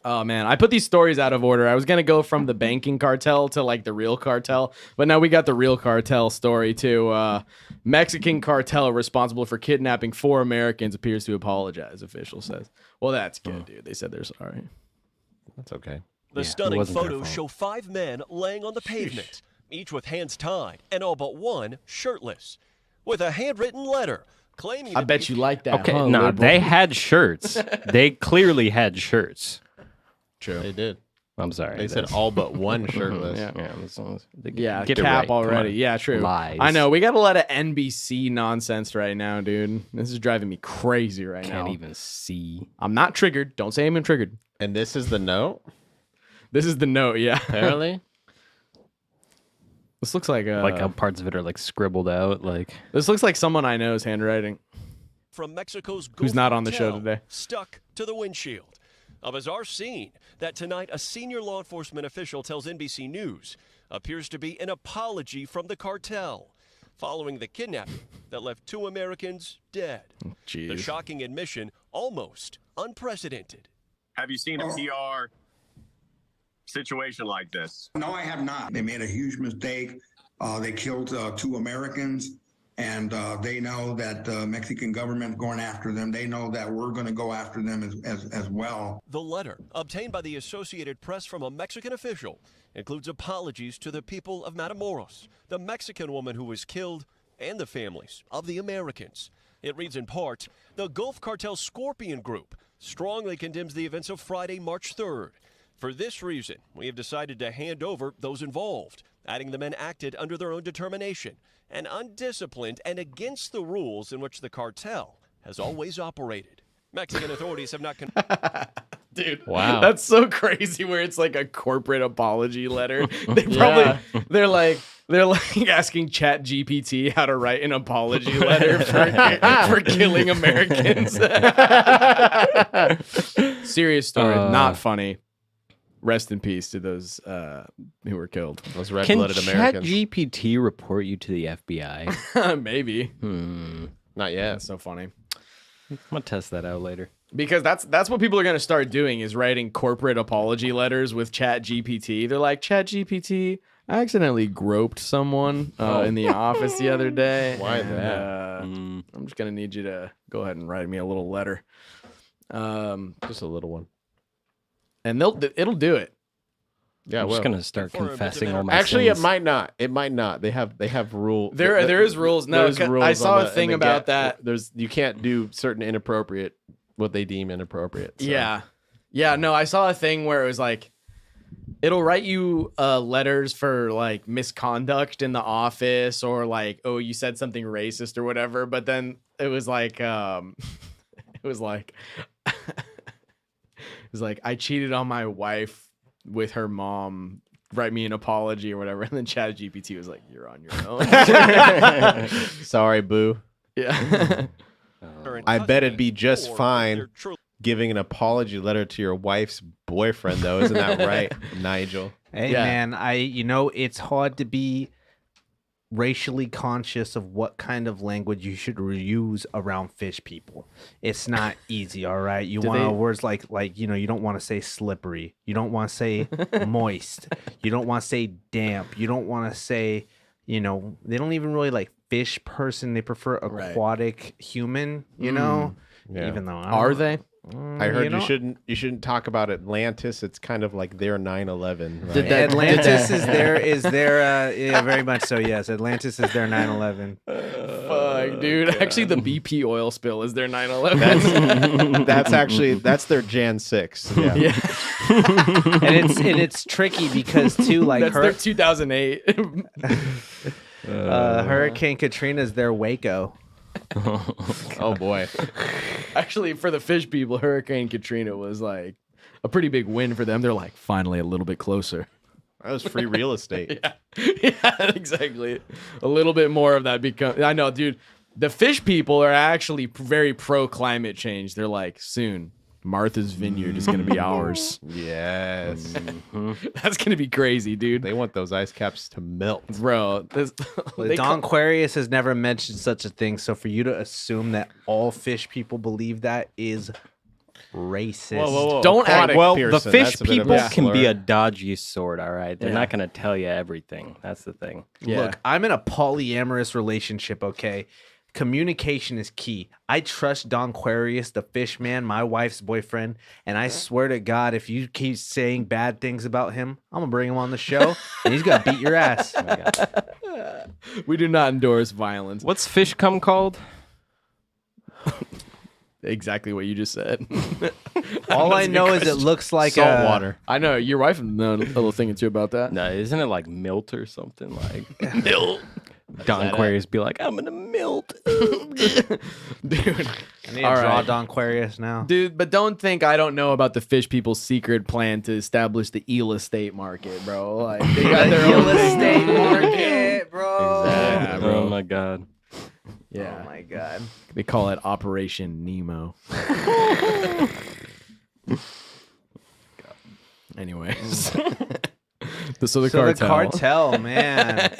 Oh man, I put these stories out of order. I was gonna go from the banking cartel to like the real cartel, but now we got the real cartel story too. Mexican cartel responsible for kidnapping 4 Americans appears to apologize, official says. Well, that's good, dude. They said they're sorry. that's okay. The stunning photos show 5 men laying on the pavement, each with hands tied and all but one shirtless, with a handwritten letter claiming. I bet you like that. Okay, huh, no, liberal? they had shirts. They clearly had shirts. True. They did. I'm sorry. They said all but one shirtless. Yeah, get it cap right. Come already. on. Yeah, true. Lies. I know. We got a lot of NBC nonsense right now, dude. This is driving me crazy right now. Can't even see. I'm not triggered. Don't say I'm triggered. And this is the note? This is the note, yeah. Apparently. This looks like Like how parts of it are like scribbled out. Like this looks like someone I know's handwriting. From Mexico's Who's Gulf not on the show Cartel, today. Stuck to the windshield. A bizarre scene that tonight a senior law enforcement official tells NBC News appears to be an apology from the cartel following the kidnapping that left 2 Americans dead. The shocking admission almost unprecedented. Have you seen a PR situation like this? No, I have not. They made a huge mistake. They killed 2 Americans, and they know that the Mexican government going after them. They know that we're going to go after them as well. The letter, obtained by the Associated Press from a Mexican official, includes apologies to the people of Matamoros, the Mexican woman who was killed, and the families of the Americans. It reads in part, the Gulf Cartel Scorpion Group strongly condemns the events of Friday, March 3rd. For this reason, we have decided to hand over those involved, adding the men acted under their own determination and undisciplined and against the rules in which the cartel has always operated. Mexican authorities have not... Dude, wow, that's so crazy where it's like a corporate apology letter. They probably they're like asking Chat GPT how to write an apology letter for killing Americans. Serious story, not funny. Rest in peace to those who were killed. Those red-blooded Americans. Can ChatGPT report you to the FBI? Maybe. Not yet. That's so funny. I'm gonna test that out later. Because that's what people are going to start doing is writing corporate apology letters with Chat GPT. They're like, Chat GPT, I accidentally groped someone in the office the other day. Why that? I'm just going to need you to go ahead and write me a little letter. Just a little one. And it'll do it. Yeah, I'm just gonna start confessing all my Actually, sins. it might not. It might not. They have rules. There is rules. No, I saw a thing about that. You can't do certain inappropriate, what they deem inappropriate. So. Yeah. No, I saw a thing where it was like, it'll write you letters for like misconduct in the office or like, oh, you said something racist or whatever. But then it was like, it was like I cheated on my wife with her mom. Write me an apology or whatever. And then Chat GPT was like, you're on your own. Sorry, boo. Yeah. I bet it'd be just fine giving an apology letter to your wife's boyfriend, though. Isn't that right, Nigel? Hey, man, it's hard to be racially conscious of what kind of language you should use around fish people. It's not easy, all right? You want words like you don't want to say slippery. You don't want to say moist. You don't want to say damp. You don't want to say, they don't even really like fish person. They prefer aquatic human, Yeah. Even though Are they? I heard you shouldn't talk about Atlantis. It's kind of like their 9/11. Right? Atlantis is their very much so. Yes, Atlantis is their 9/11. Fuck, dude. Actually, the BP oil spill is their 9/11. That's their Jan 6. Yeah. and it's tricky because too, like that's their 2008. Hurricane Katrina is their Waco. Oh boy. Actually, for the fish people, Hurricane Katrina was like a pretty big win for them. They're like, finally a little bit closer. That was free real estate. Yeah, exactly. A little bit more of that I know, dude. The fish people are actually very pro climate change. They're like, soon Martha's Vineyard is going to be ours. Yes. That's going to be crazy, dude. They want those ice caps to melt. Bro. Don Aquarius has never mentioned such a thing. So for you to assume that all fish people believe that is racist. Whoa. Don't act. Well, the fish people can be a dodgy sort, all right? They're not going to tell you everything. That's the thing. Yeah. Look, I'm in a polyamorous relationship, okay? Communication is key. I trust Don Aquarius, the fish man, my wife's boyfriend, and I swear to God, if you keep saying bad things about him, I'm gonna bring him on the show, and he's gonna beat your ass. Oh my God. We do not endorse violence. What's fish cum called? Exactly what you just said. All I know is it looks like salt water. I know your wife knows a little thing or two about that. No, isn't it like milt or something like milt? Don Aquarius be like, I'm gonna milt. Dude. I need to draw Don Aquarius now. Dude, but don't think I don't know about the fish people's secret plan to establish the eel estate market, bro. Like they got their eel own estate market, bro. Exactly. Yeah, bro. Oh my God. Yeah. Oh my God. They call it Operation Nemo. Anyways. The cartel, man.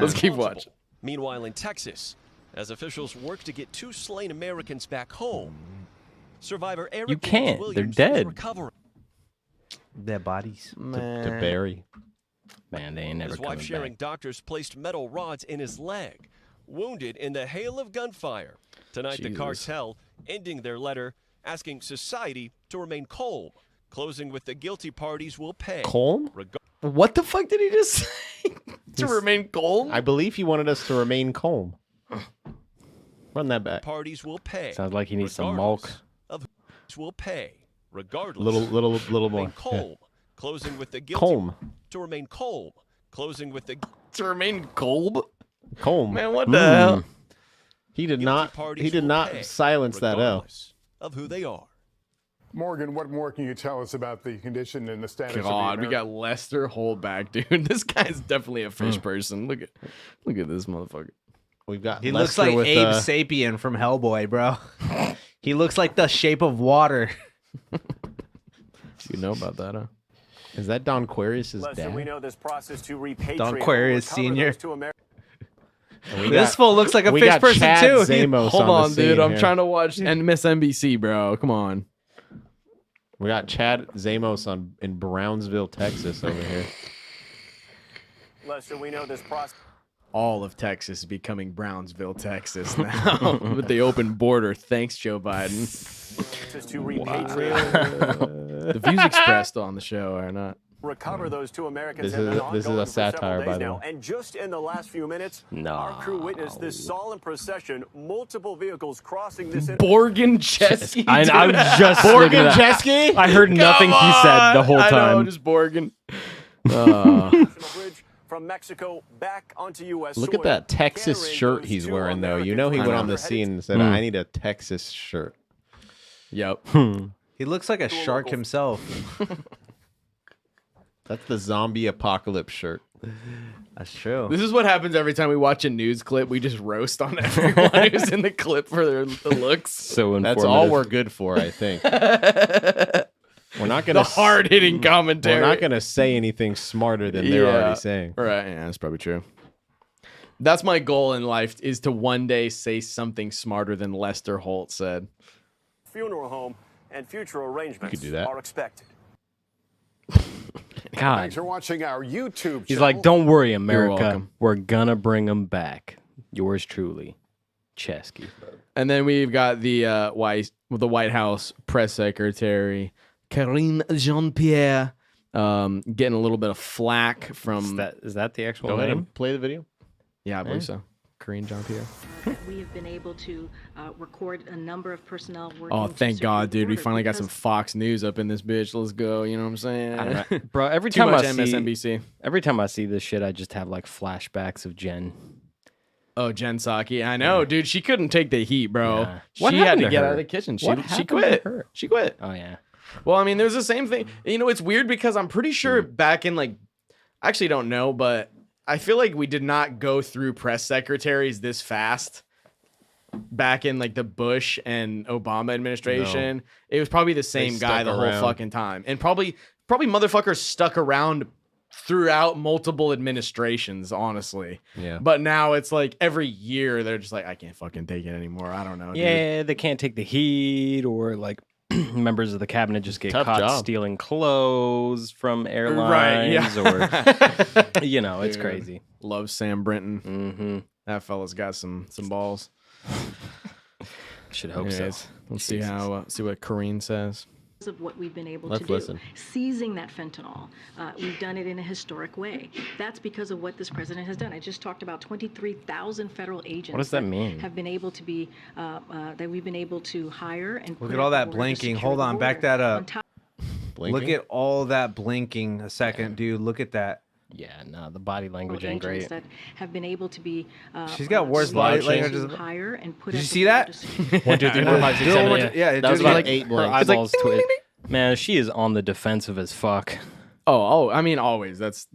Let's keep watching. Meanwhile, in Texas, as officials work to get 2 slain Americans back home, survivor Eric You can't. Williams They're is dead. recovering. Their bodies. To bury. Man, they ain't never His coming wife sharing back. doctors placed metal rods in his leg, wounded in the hail of gunfire. Tonight, the cartel ending their letter asking society to remain calm, closing with the guilty parties will pay. Calm? What the fuck did he just say? To remain calm? I believe he wanted us to remain calm. Run that back. Parties will pay. Sounds like he needs some milk. Of will pay, regardless. Little more. Remain calm, closing with the guilty. Calm. To remain calm, closing with the. To remain calm? Calm. Man, what the hell? He did not silence that L. Of who they are. Morgan, what more can you tell us about the condition and the status of the God, we got Lester Holdback, dude. This guy's definitely a fish person. Look at this motherfucker. We've got He Lester looks like with, Abe Sapien from Hellboy, bro. He looks like the Shape of Water. You know about that, huh? Is that Don Aquarius' Lester, dad? we know this process to repatriate Don Aquarius Sr. This fool looks like a we fish got person Chad too. Zamos Hold on, the dude. scene I'm here. trying to watch MSNBC, bro. Come on. We got Chad Zamos in Brownsville, Texas over here. Lester, we know this process. All of Texas is becoming Brownsville, Texas now with the open border. Thanks, Joe Biden. To repatriate. The views expressed on the show are not. Recover those 2 Americans. This is a satire, by the way. And just in the last few minutes, our crew witnessed this solemn procession, multiple vehicles crossing this. Borgen Chesky. I'm just Borgen Chesky. I heard nothing he said the whole time. I know, just Borgen. Bridge from Mexico back onto U.S. Look at that Texas shirt he's wearing, though. You know he went on the scene and said, I need a Texas shirt. Yep. He looks like a shark himself. That's the zombie apocalypse shirt. That's true. This is what happens every time we watch a news clip. We just roast on everyone who's in the clip for their looks. So informative. That's all we're good for, I think. We're not gonna the hard-hitting commentary. We're not gonna say anything smarter than they're already saying. Right? Yeah, that's probably true. That's my goal in life: is to one day say something smarter than Lester Holt said. Funeral home and future arrangements do that. are expected. God. Thanks for watching our YouTube He's channel. like, don't worry, America. welcome. We're gonna bring them back. Yours truly, Chesky. And then we've got the White House press secretary Karine Jean-Pierre getting a little bit of flack from. Is that the actual Go ahead name? and play the video. Yeah, I believe so. Karine Jean-Pierre. We have been able to record a number of personnel working. Oh, to thank secure God, the dude. We border finally got some because Fox News up in this bitch. Let's go. You know what I'm saying? I don't know. Bro, every Too time much I see MSNBC. every time I see this shit, I just have like flashbacks of Jen. Oh, Jen Psaki. I know, dude. She couldn't take the heat, bro. Yeah. She What had happened to to get her? out of the kitchen. She What happened to quit. her? She quit. Oh yeah. Well, I mean, there's the same thing. You know, it's weird because I'm pretty sure back in I actually don't know, but I feel like we did not go through press secretaries this fast back in the Bush and Obama administration. It was probably the same guy the whole fucking time. And probably motherfuckers stuck around throughout multiple administrations, honestly. Yeah. But now it's like every year they're just like, I can't fucking take it anymore. I don't know. Dude. Yeah, they can't take the heat, or like members of the cabinet just get Tough caught job. stealing clothes from airlines, or it's crazy. Love Sam Brinton. Mm-hmm. That fella's got some balls. Should hope so. Let's see see what Karine says. of what we've been able Let's to do. listen. Seizing that fentanyl, we've done it in a historic way. That's because of what this president has done. I just talked about 23,000 federal agents. What does that mean? Have been able to be that we've been able to hire and Look put at all at that the border to blinking. secure Hold the on, back border. that up. On top- Look at all that blinking a second, dude. Look at that. Yeah, no, the body language ain't agents great. that have been able to be She's got worse body slouching, language. to hire and put Did at you the see border that? to secure- 1, 2, 3, 4, 5, 6, Do it 7, one 8. more yeah, That was do it about like 8 her blinks. eyeballs twitch. Man, she is on the defensive as fuck. Oh, I mean, always. That's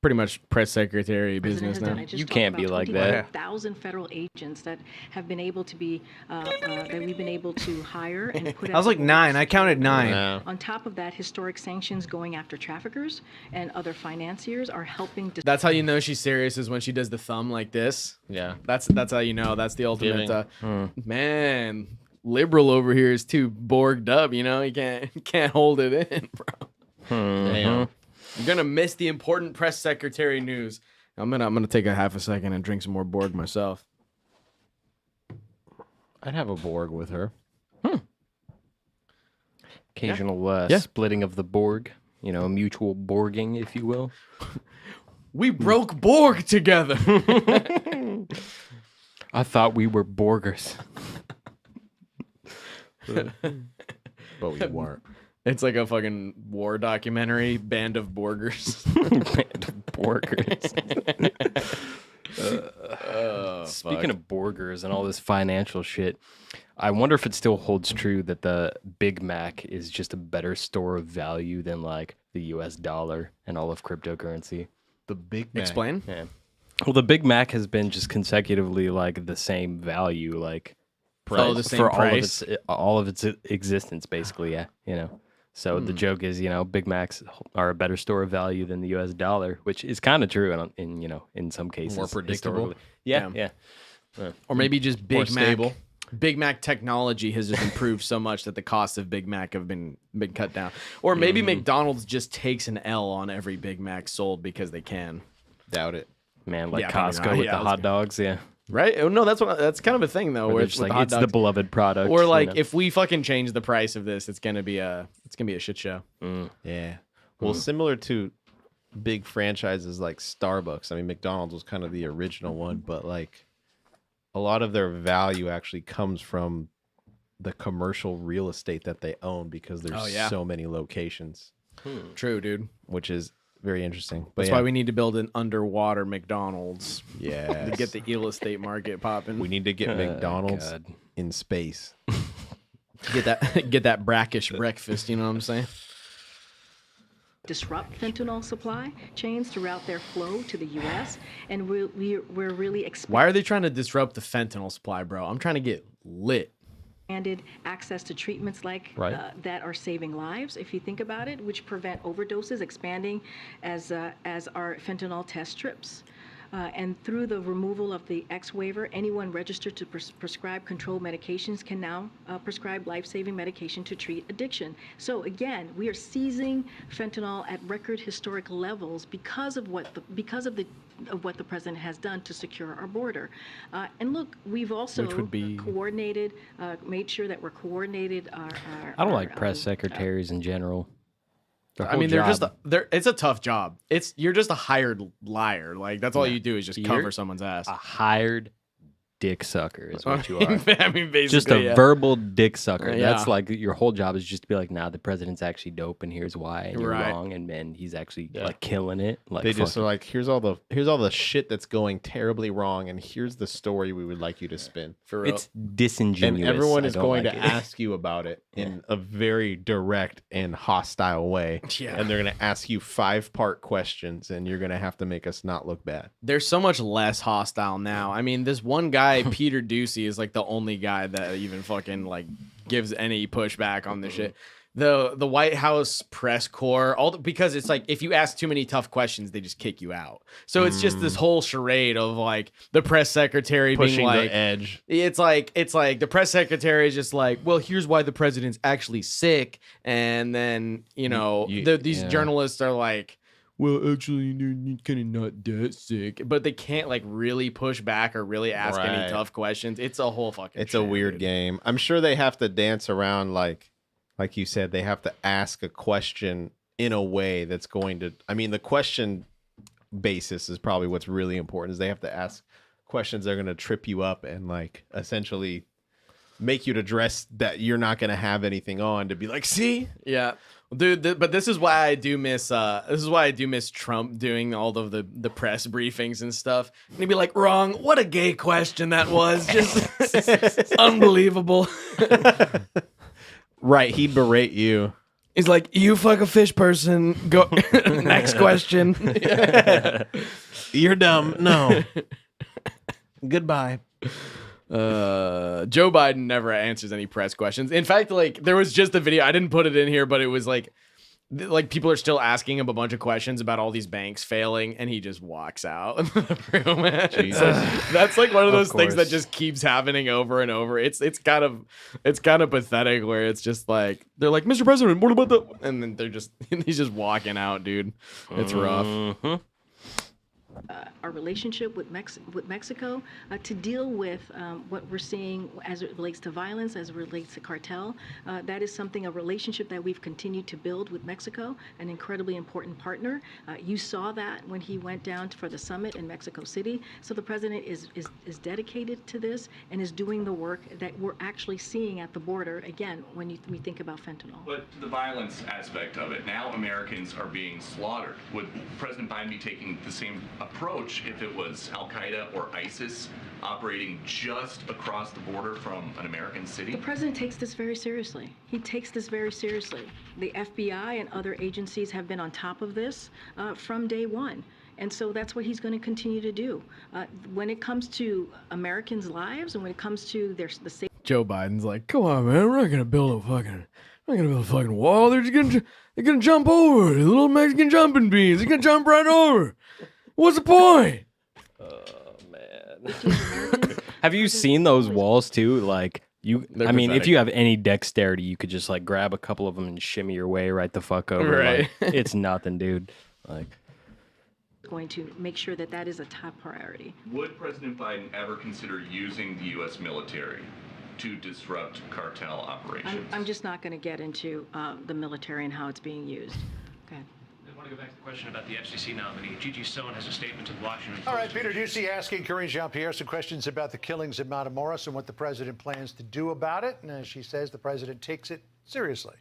pretty much press secretary business now. You can't be like that. 1,000 federal agents that have been able to be that we've been able to hire and put. I was like 9. I counted 9. On top of that, historic sanctions going after traffickers and other financiers are helping. That's how you know she's serious, is when she does the thumb like this. Yeah. That's how you know. That's the ultimate. Giving. Man, liberal over here is too borged up. You know, you can't hold it in, bro. Damn. I'm gonna miss the important press secretary news. I'm gonna take a half a second and drink some more Borg myself. I'd have a Borg with her. Occasional splitting of the Borg, mutual Borging, if you will. We broke Borg together. I thought we were Borgers. But we weren't. It's like a fucking war documentary, Band of Borgers. Band of Borgers. Speaking of Borgers and all this financial shit, I wonder if it still holds true that the Big Mac is just a better store of value than like the US dollar and all of cryptocurrency. The Big Mac. Explain. Yeah. Well, the Big Mac has been just consecutively like the same value, like the same for price? all of its existence, basically. Yeah, So the joke is, Big Macs are a better store of value than the U.S. dollar, which is kind of true in some cases. More predictable. historically. Yeah. Or maybe just More Big Mac. stable. Big Mac technology has just improved so much that the cost of Big Mac have been cut down. Or maybe McDonald's just takes an L on every Big Mac sold because they can. Doubt it. Man, like Yeah, maybe Costco not. with Yeah, the hot dogs, yeah. Right? Oh, no, that's kind of a thing though. Where Where they're it's just like like, it's the beloved product. Or you like know? if we fucking change the price of this, it's gonna be a shit show. Yeah. Well, similar to big franchises like Starbucks. I mean, McDonald's was kind of the original one, but like a lot of their value actually comes from the commercial real estate that they own because there's so many locations. True, dude. Which is very interesting. But That's why we need to build an underwater McDonald's. Yeah. To get the real estate market popping. We need to get McDonald's in space. Get that brackish breakfast, you know what I'm saying? Disrupt fentanyl supply chains throughout their flow to the U.S. And we're really Why are they trying to disrupt the fentanyl supply, bro? I'm trying to get lit. expanded access to treatments like that are saving lives, if you think about it, which prevent overdoses expanding as our fentanyl test strips. And through the removal of the X waiver, anyone registered to prescribe controlled medications can now prescribe life-saving medication to treat addiction. So again, we are seizing fentanyl at record historic levels because of what the president has done to secure our border. And look, we've also coordinated, made sure that we're coordinated. I don't like press secretaries in general. I mean, it's a tough job. You're just a hired liar. Like that's all you do is just cover someone's ass. A hired dick sucker is what you are. I mean, basically, just a verbal dick sucker. Yeah. That's like your whole job is just to be like, nah, the president's actually dope, and here's why, and you're wrong, and man, he's actually like killing it. Like they just are like, here's all the shit that's going terribly wrong, and here's the story we would like you to spin. For real. It's disingenuous. And everyone is going like to it. ask you about it in a very direct and hostile way. Yeah. And they're going to ask you 5-part questions, and you're going to have to make us not look bad. There's so much less hostile now. I mean, this one guy, Peter Ducey, is like the only guy that even fucking like gives any pushback on this shit. The White House press corps, because it's like if you ask too many tough questions, they just kick you out. So it's just this whole charade of like the press secretary Pushing being like the edge. It's like the press secretary is just like, well, here's why the president's actually sick, and then these journalists are like, well, actually, you're kind of not that sick, but they can't like really push back or really ask any tough questions. It's a whole fucking. It's a weird game. I'm sure they have to dance around like you said. They have to ask a question in a way that's going to. I mean, the question basis is probably what's really important. Is they have to ask questions that are going to trip you up and like essentially make you to address that you're not going to have anything on to be like, see, yeah. Dude, but this is why I do miss Trump doing all of the press briefings and stuff. And he'd be like, wrong, what a gay question that was. Just unbelievable. Right, he'd berate you. He's like, you fuck a fish person. Go next question. You're dumb. No. Goodbye. Joe Biden never answers any press questions. In fact, like there was just a video, I didn't put it in here, but it was like people are still asking him a bunch of questions about all these banks failing, and he just walks out of the room. That's like one of those things that just keeps happening over and over. It's kind of pathetic where it's just like they're like, Mr. President, what about the, and then he's just walking out, dude. It's rough. Our relationship with Mexico to deal with what we're seeing as it relates to violence, as it relates to cartel. That is a relationship that we've continued to build with Mexico, an incredibly important partner. You saw that when he went down for the summit in Mexico City. So the president is dedicated to this and is doing the work that we're actually seeing at the border, again, when we think about fentanyl. But the violence aspect of it, now Americans are being slaughtered. Would President Biden be taking the same approach if it was Al-Qaeda or ISIS operating just across the border from an American city? The president takes this very seriously. He takes this very seriously. The FBI and other agencies have been on top of this from day one. And so that's what he's going to continue to do. When it comes to Americans' lives and when it comes to the safety. Joe Biden's like, come on, man, we're not going to build a fucking I'm gonna build a fucking wall. They're gonna jump over it. Little Mexican jumping beans. They're gonna jump right over. What's the point? Oh man. Have you seen those walls too? Like They're I mean, if pathetic. you have any dexterity, you could just like grab a couple of them and shimmy your way right the fuck over. Right. Like, it's nothing, dude. Like, Going to make sure that that is a top priority. Would President Biden ever consider using the U.S. military to disrupt cartel operations? I'm just not going to get into the military and how it's being used. Okay. I want to go back to the question about the FCC nominee. Gigi Sohn has a statement to the Washington Post. All right, Peter Ducey asking Karine Jean-Pierre some questions about the killings at Matamoros and what the president plans to do about it. And as she says, the president takes it seriously,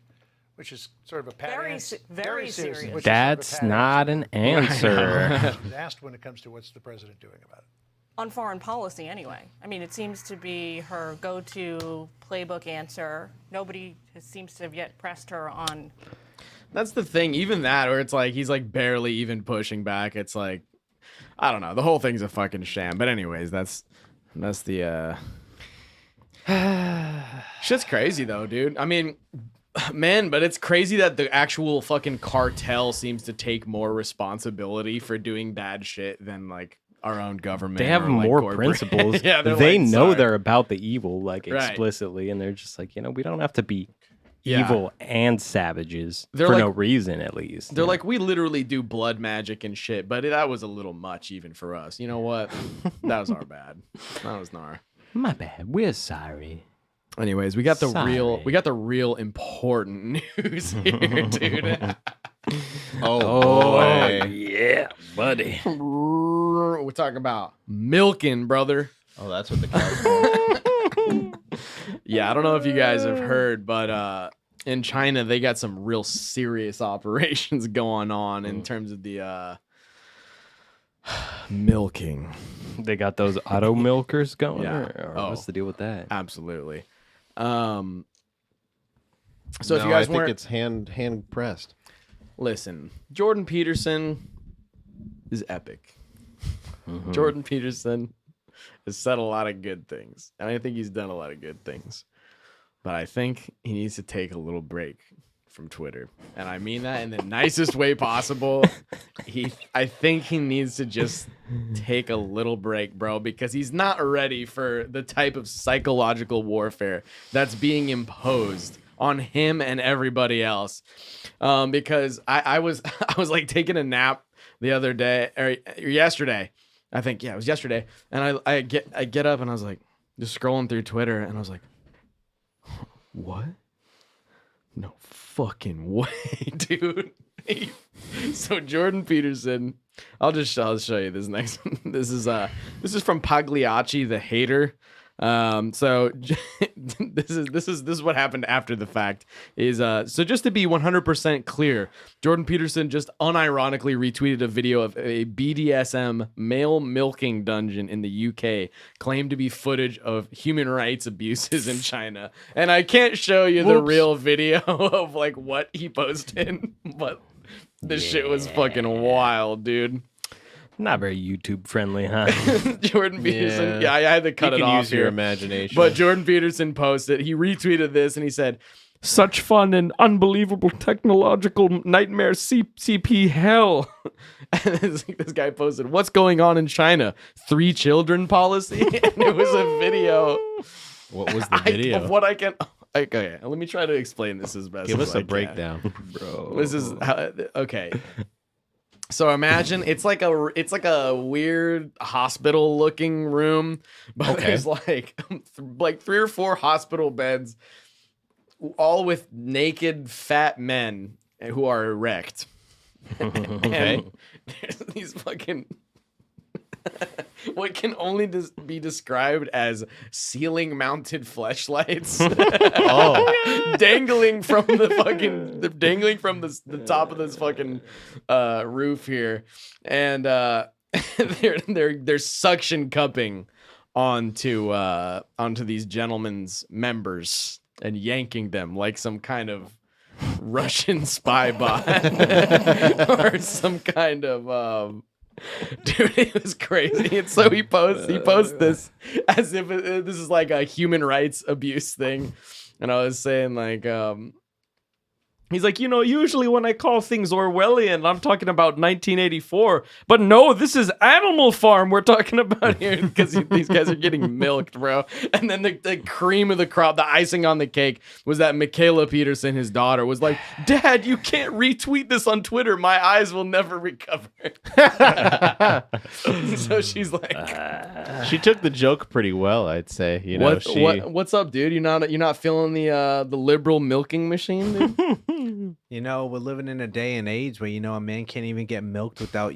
which is sort of a pat answer. Very serious. which is that's sort of a pat not an answer. She's asked when it comes to what's the president doing about it. On foreign policy, anyway. I mean, it seems to be her go-to playbook answer. Nobody seems to have yet pressed her on. That's the thing. Even that, where it's like he's like barely even pushing back. It's like, I don't know. The whole thing's a fucking sham. But anyways, that's the shit's crazy though, dude. I mean, man, but it's crazy that the actual fucking cartel seems to take more responsibility for doing bad shit than like our own government. They have or, like, more corporate. principles. Yeah, they like, know sorry. they're about the evil, like Right. explicitly, and they're just like, we don't have to be Yeah. evil and savages They're for like- no reason, at least. They're like, we literally do blood magic and shit, but that was a little much even for us. You know what? That was our bad. That was our. My bad. We're sorry. Anyways, we got the Sorry. real important news here, dude. boy. Yeah, buddy. We're talking about milking, brother. Oh, that's what the cows Yeah, I don't know if you guys have heard, but in China they got some real serious operations going on in terms of the milking. They got those auto milkers going, Yeah. or what's the deal with that? Absolutely. So if you No, guys I think weren't, it's hand pressed. listen, Jordan Peterson is epic. Jordan Peterson has said a lot of good things, and I think he's done a lot of good things. But I think he needs to take a little break from Twitter, and I mean that in the nicest way possible. I think he needs to just take a little break, bro, because he's not ready for the type of psychological warfare that's being imposed on him and everybody else. Because I was like taking a nap the other day or yesterday. I think, yeah, it was yesterday. And I get up and I was like, just scrolling through Twitter, and I was like, what? No fucking way, dude. So Jordan Peterson, I'll show you this next one. This is from Pagliacci the Hater. So this is what happened after the fact is so just to be 100% clear, Jordan Peterson just unironically retweeted a video of a BDSM male milking dungeon in the UK claimed to be footage of human rights abuses in China, and I can't show you the real video of like what he posted, but this shit was fucking wild, dude. Not very YouTube friendly, huh? Jordan Peterson. Yeah, I had to cut You it can off use your here. imagination. But Jordan Peterson posted, he retweeted this and he said, "Such fun and unbelievable technological nightmare CP hell." And this guy posted, "What's going on in China? 3 children policy?" And it was a video. What was the video? Of what I can. Okay, let me try to explain this as best Give as us I a can. breakdown, bro. This is how, okay. So imagine it's like a weird hospital looking room, but Okay. there's like 3 or 4 hospital beds, all with naked fat men who are erect. Okay. And there's these fucking what can only be described as ceiling mounted fleshlights dangling from the top of this fucking roof here, and they're suction cupping onto these gentlemen's members and yanking them like some kind of Russian spy bot or some kind of dude, it was crazy. And so he posts this as if this is like a human rights abuse thing. And I was saying like He's like, usually when I call things Orwellian, I'm talking about 1984. But no, this is Animal Farm we're talking about here because these guys are getting milked, bro. And then the cream of the crop, the icing on the cake was that Michaela Peterson, his daughter, was like, Dad, you can't retweet this on Twitter. My eyes will never recover. So she's like... she took the joke pretty well, I'd say. What's up, dude? You're not feeling the liberal milking machine, dude? We're living in a day and age where, a man can't even get milked without,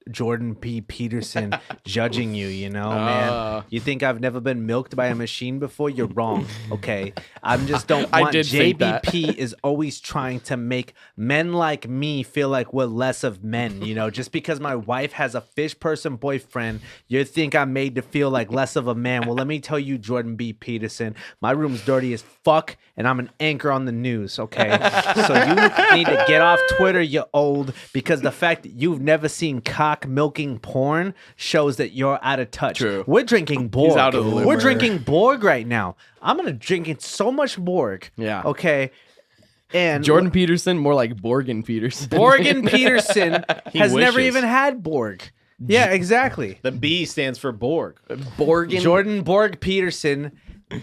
Jordan P. Peterson judging you, man. You think I've never been milked by a machine before? You're wrong, okay? I just don't want JBP is always trying to make men like me feel like we're less of men, Just because my wife has a fish person boyfriend, you think I'm made to feel like less of a man. Well, let me tell you, Jordan B. Peterson, my room's dirty as fuck, and I'm an anchor on the news, okay? So you need to get off Twitter, you old, because the fact that you've never seen cock milking porn shows that you're out of touch. True. We're drinking Borg. He's out of the limber. We're drinking Borg right now. I'm gonna drink so much Borg. Yeah. Okay. And Jordan Peterson, more like Borgen Peterson. Borgen Peterson has never wishes. even had Borg. Yeah, exactly. The B stands for Borg. Borgen. Jordan Borg Peterson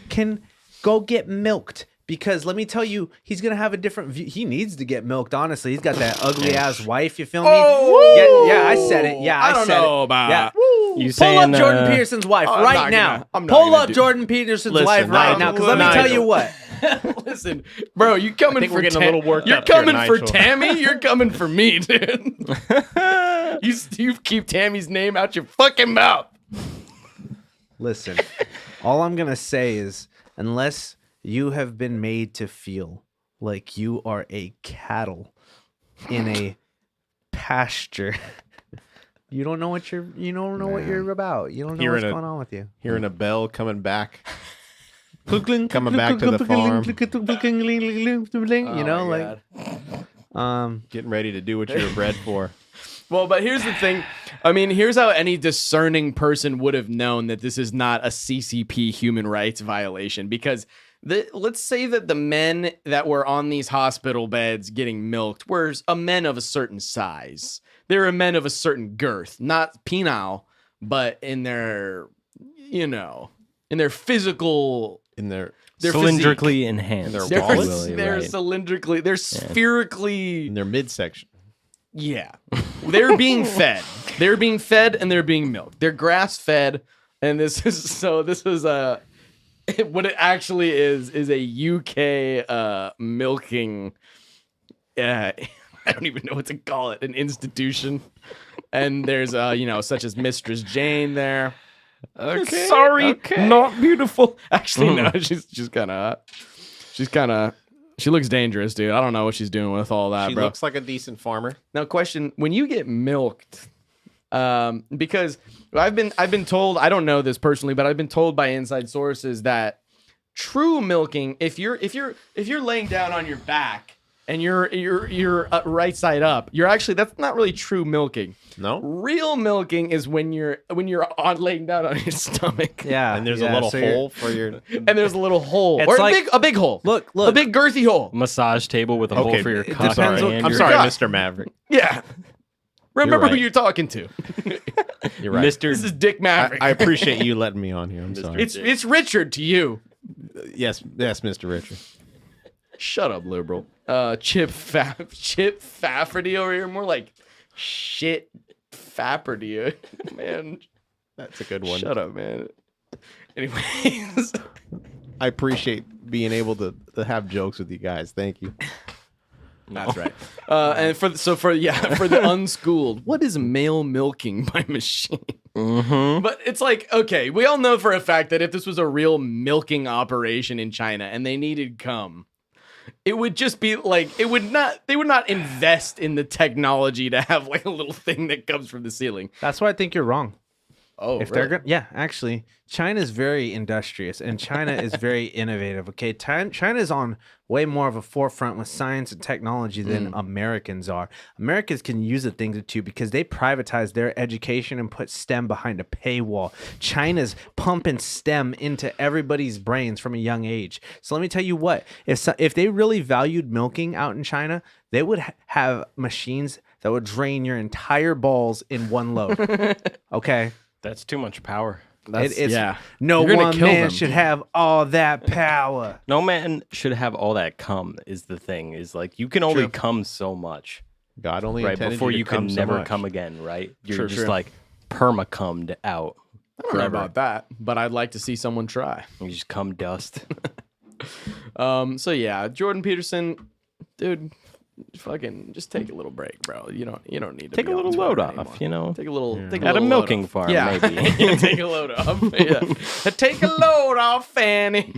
can go get milked. Because let me tell you, he's going to have a different view. He needs to get milked, honestly. He's got that ugly-ass wife, you feel me? Yeah, I said it. Yeah, I said know it. about Yeah. You Pull up saying, Jordan Peterson's wife right now. Pull up Jordan Peterson's wife right now. Because let me tell you what. Listen, bro, you coming for we're getting a little worked You're up here, coming for Nigel. Tammy? You're coming for me, dude. you keep Tammy's name out your fucking mouth. Listen, all I'm going to say is, unless you have been made to feel like you are a cattle in a pasture, you don't know what you're about. You don't know what's going on with you. Hearing a bell coming back. Coming back to the farm. Getting ready to do what you were bred for. Well, but here's the thing. I mean, here's how any discerning person would have known that this is not a CCP human rights violation. Because let's say that the men that were on these hospital beds getting milked were men of a certain size. They were men of a certain girth, not penile, but in their, in their physical, their cylindrically physique. Enhanced. They're right. cylindrically, they're spherically in their midsection. Yeah. They're being fed. They're being fed and they're being milked. They're grass fed. And this is what it actually is a UK milking. I don't even know what to call it. An institution. And there's, such as Mistress Jane there. Okay. Sorry, not beautiful. Actually, no, she's kind of, she looks dangerous, dude. I don't know what she's doing with all that, She bro. looks like a decent farmer. Now, question: when you get milked, because I've been told, I don't know this personally, but I've been told by inside sources that true milking, if you're laying down on your back and you're right side up, that's not really true milking. No, real milking is when you're on laying down on your stomach. Yeah, and there's a little hole for your. And there's a little hole, It's or like- a big hole. Look, a big girthy hole. Massage table with a hole for your it cock. depends and on- your I'm sorry, cock. Mr. Maverick. Yeah. Remember who right. you're talking to. You're right. Mr. This is Dick Maverick. I appreciate you letting me on here. I'm sorry. It's Richard to you. Yes, Mr. Richard. Shut up, liberal. Chip Fafferty over here. More like shit Fafferty. Man. That's a good one. Shut up, man. Anyways. I appreciate being able to have jokes with you guys. Thank you. That's right. And for the unschooled, what is male milking by machine? Mm-hmm. But it's like, okay, we all know for a fact that if this was a real milking operation in China and they needed cum, it would just be like, they would not invest in the technology to have like a little thing that comes from the ceiling. That's why I think you're wrong. Oh, if really? they're gonna, yeah, actually, China's very industrious and China is very innovative. Okay, China's on way more of a forefront with science and technology than Americans are. Americans can use the things too because they privatize their education and put STEM behind a paywall. China's pumping STEM into everybody's brains from a young age. So let me tell you what: if they really valued milking out in China, they would have machines that would drain your entire balls in one load. Okay. That's too much power. No one man should have all that power. No man should have all that cum is the thing. Is like you can only come so much. God only right intended before you you to can come so never much. come again, right? You're True, just true. like perma-cummed out. I don't know about that, but I'd like to see someone try. You just cum dust. So yeah, Jordan Peterson, dude, fucking just take a little break, bro. You don't need to Take be a on little Twitter load off, anymore. you know. Take a little At a little load milking off. farm, yeah. maybe. Take a load off. Yeah. Take a load off, Fanny.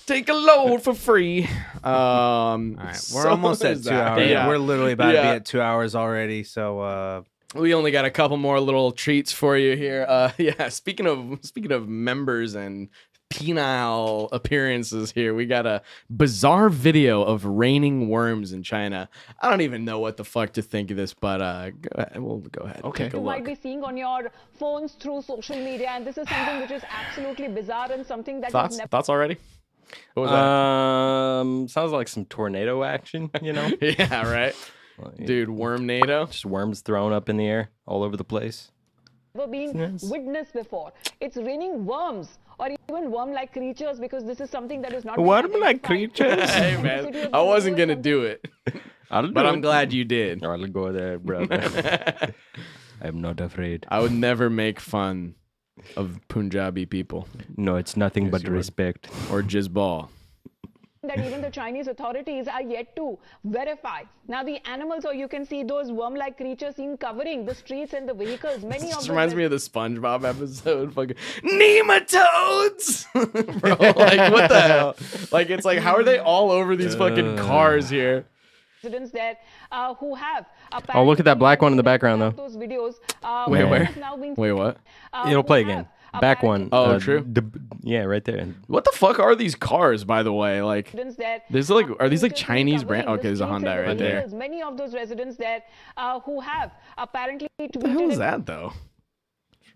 Take a load for free. All right, we're almost at 2 hours. Yeah. We're literally about to be at 2 hours already. So we only got a couple more little treats for you here. Yeah, speaking of members and penile appearances here, we got a bizarre video of raining worms in China. I don't even know what the fuck to think of this, but we'll go ahead. Okay. Take a You look. might be seeing on your phones through social media, and this is something which is absolutely bizarre and something that you've never. Thoughts already? What was that? Sounds like some tornado action, you know? Yeah, right. Dude, wormnado. Just worms thrown up in the air all over the place. Never been witnessed before. It's raining worms or even worm-like creatures because this is something that is not. Worm-like creatures? Hey man, I wasn't gonna do it, but I'm glad you did. I'll go there, brother. I'm not afraid. I would never make fun of Punjabi people. No, it's nothing but respect. Or jizbal. That even the Chinese authorities are yet to verify. Now the animals, or you can see those worm-like creatures seen covering the streets and the vehicles. Many of This them reminds me of the SpongeBob episode. Fucking nematodes, bro. Like what the hell? Like it's like how are they all over these fucking cars here? residents there who have. Oh, look at that black one in the background though. Those videos. Wait, where? have now been Wait, what? It'll play again. Back one. Oh, true. Yeah, right there. What the fuck are these cars, by the way? Like, there, there's like, are these like Chinese brand? Okay, there's a Hyundai right there. Many of those residents there who have apparently tweeted. What the hell is that though?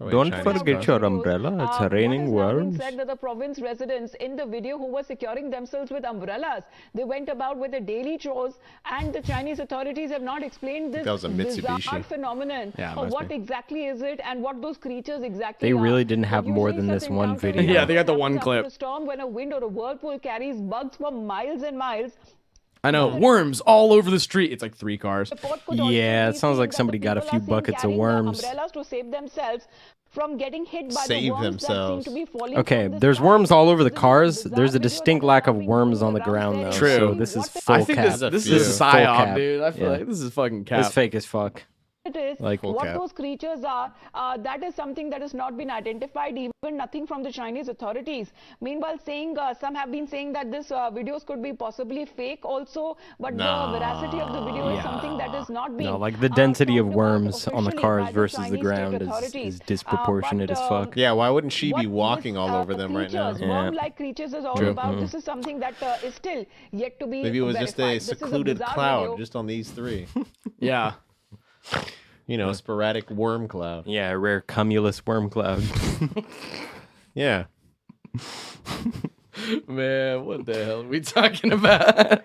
Don't forget your umbrella. It's raining worms. Said that the province residents in the video who were securing themselves with umbrellas, they went about with their daily chores, and the Chinese authorities have not explained this bizarre phenomenon. Yeah, what exactly is it, and what those creatures exactly They are. really didn't have more than this one video. Yeah, they got the one After clip. a storm, when a wind or a whirlpool carries bugs for miles and miles. I know, worms all over the street. It's like 3 cars. Yeah, it sounds like somebody got a few buckets of worms. Umbrellas to save themselves from getting hit by Save the worms themselves. that seem to be falling Okay, from the there's sky. worms all over the cars. There's a distinct lack of worms on the ground though. True. So this is full I think cap. this is full psyop, cap. dude. I feel Yeah. like this is fucking cap. It's fake as fuck. It is Like full what cap. those creatures are. That is something that has not been identified, even nothing from the Chinese authorities. Meanwhile, saying some have been saying that this videos could be possibly fake also, but the veracity of the video is something that is not being. No, like the density of worms on the officially cars by the versus the Chinese ground state is authorities. disproportionate as fuck. Yeah, why wouldn't she be What walking this, all over them right now? creatures, worm-like creatures is all True. about. Mhm. This is something that is still yet to be Maybe it was just verified. a This is secluded bizarre cloud video. just on these 3. Yeah. You know, sporadic worm cloud. Yeah, a rare cumulus worm cloud. Yeah. Man, what the hell are we talking about?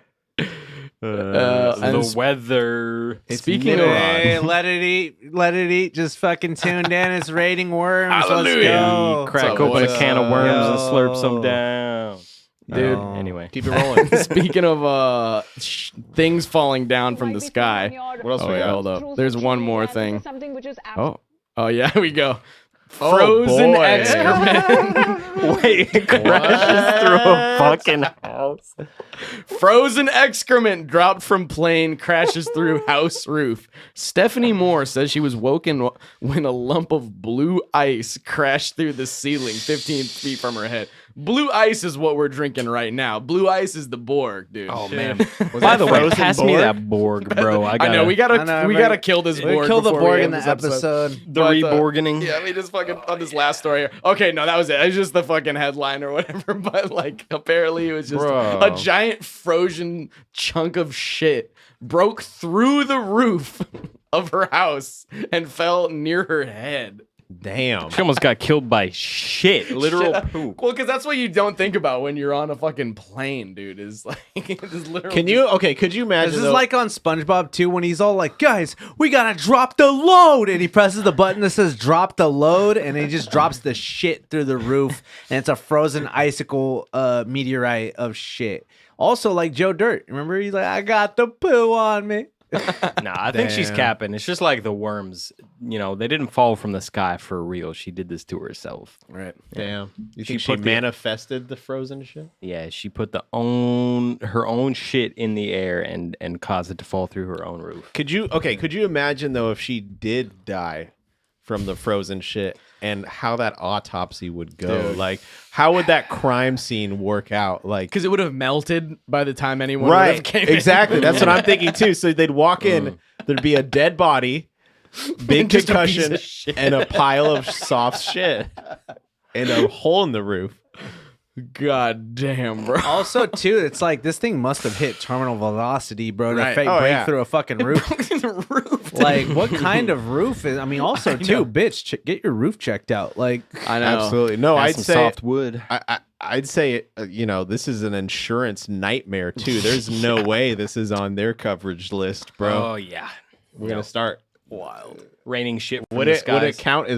The weather. Speaking of, hey, let it eat. Just fucking tuned in. It's raining worms. Hallelujah. Let's go. Crack open a can of worms and slurp some down. dude. Anyway, Keep it rolling. Speaking of things falling down from the sky. What else we wait, got? hold up. There's one more thing. Something which is Oh yeah, here we go. Oh, Frozen boy. excrement. wait, it crashes through a fucking house. Frozen excrement dropped from plane crashes through house roof. Stephanie Moore says she was woken when a lump of blue ice crashed through the ceiling 15 feet from her head. Blue ice is what we're drinking right now. Blue ice is the Borg, dude. Oh man! By the way, pass me that Borg, bro. I know we gotta kill this Borg. Kill the before Borg we in end the this episode. The reborgening. Yeah, we just fucking on this last story here. Okay, no, that was it. It was just the fucking headline or whatever. But like, apparently, it was just a giant frozen chunk of shit broke through the roof of her house and fell near her head. Damn. She almost got killed by shit. Literal Shit. poop. Well, because that's what you don't think about when you're on a fucking plane, dude. Is like, it's literally. Could you imagine? This is like on SpongeBob too, when he's all like, "Guys, we gotta drop the load," and he presses the button that says "drop the load," and he just drops the shit through the roof, and it's a frozen icicle meteorite of shit. Also, like Joe Dirt, remember he's like, "I got the poo on me." Nah, I think she's capping. It's just like the worms. You know, they didn't fall from the sky for real. She did this to herself. Right. Damn. You think she manifested the frozen shit? Yeah, she put her own shit in the air and caused it to fall through her own roof. Could you imagine though if she did die from the frozen shit and how that autopsy would go? Dude. Like, how would that crime scene work out? Like, because it would have melted by the time anyone right? would have came Exactly. in. That's what I'm thinking too. So they'd walk in, there'd be a dead body, big Just a piece concussion, of shit. and a pile of soft shit, and a hole in the roof. God damn, bro. Also, too, it's like this thing must have hit terminal velocity, bro, to Right. break through a fucking roof. Like, what kind of roof is? I mean, also, too, bitch, get your roof checked out. Like, I know. Absolutely. No, Have I'd some say soft wood. I'd say this is an insurance nightmare too. There's no way this is on their coverage list, bro. Oh yeah, We're gonna start wild raining shit from would the it skies. count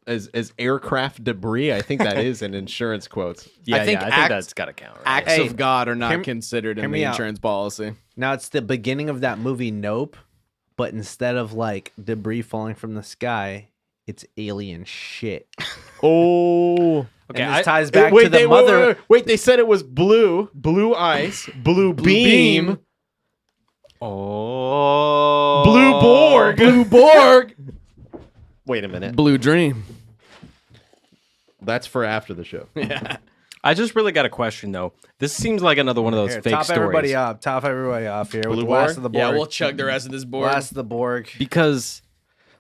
as aircraft debris? I think that is in insurance quotes. Yeah, I think that's got to count. Right? Acts Hey, of God are not hear- considered hear in me the out. insurance policy. now it's the beginning of that movie Nope, but instead of like debris falling from the sky, it's alien shit. Oh, Okay, this ties back to the mother. Wait, they said it was blue ice, blue beam, Oh, blue Borg, Blue Borg. Wait a minute, Blue Dream. that's for after the show. Yeah. I just really got a question though. This seems like another one of those Here, fake top stories. everybody up. Top everybody off here with Blue the last Borg? of the Borg. Yeah, we'll chug the rest of this Borg. Last of the Borg. Because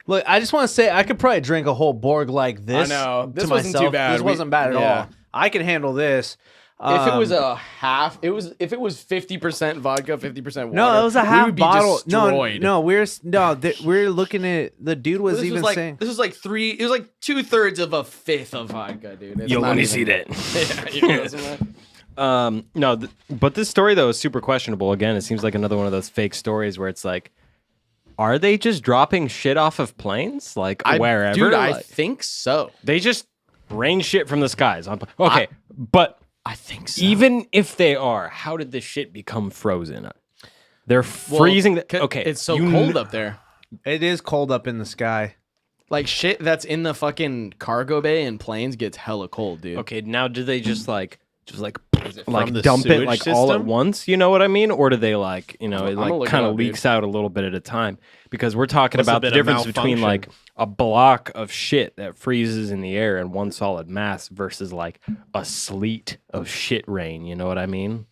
Look, I just want to say I could probably drink a whole Borg like this. I know. This to wasn't myself. too bad. This wasn't bad at all. I can handle this. If it was a half, if it was 50% vodka, 50% water. no, it was a we half would be bottle. destroyed. We're looking at the dude was This even was like saying this was like three. It was like 2/3 of a fifth of vodka, dude. It's Yo, not let me even- see that. Yeah, you know, something like- no, but this story though is super questionable. Again, it seems like another one of those fake stories where it's like, are they just dropping shit off of planes, like wherever? Dude, I Like, think so. they just rain shit from the skies. Okay, but I think so. even if they are, how did this shit become frozen? They're freezing. Okay, it's so you cold kn- up there. it is cold up in the sky. Like shit that's in the fucking cargo bay and planes gets hella cold, dude. Okay, now do they just like from the dump it sewage like all at system? once? You know what I mean? Or do they like it gonna like look kind it of up, leaks dude. out a little bit at a time? Because we're talking What's a about the bit of difference between like malfunction? a block of shit that freezes in the air and one solid mass versus like a sleet of shit rain. You know what I mean?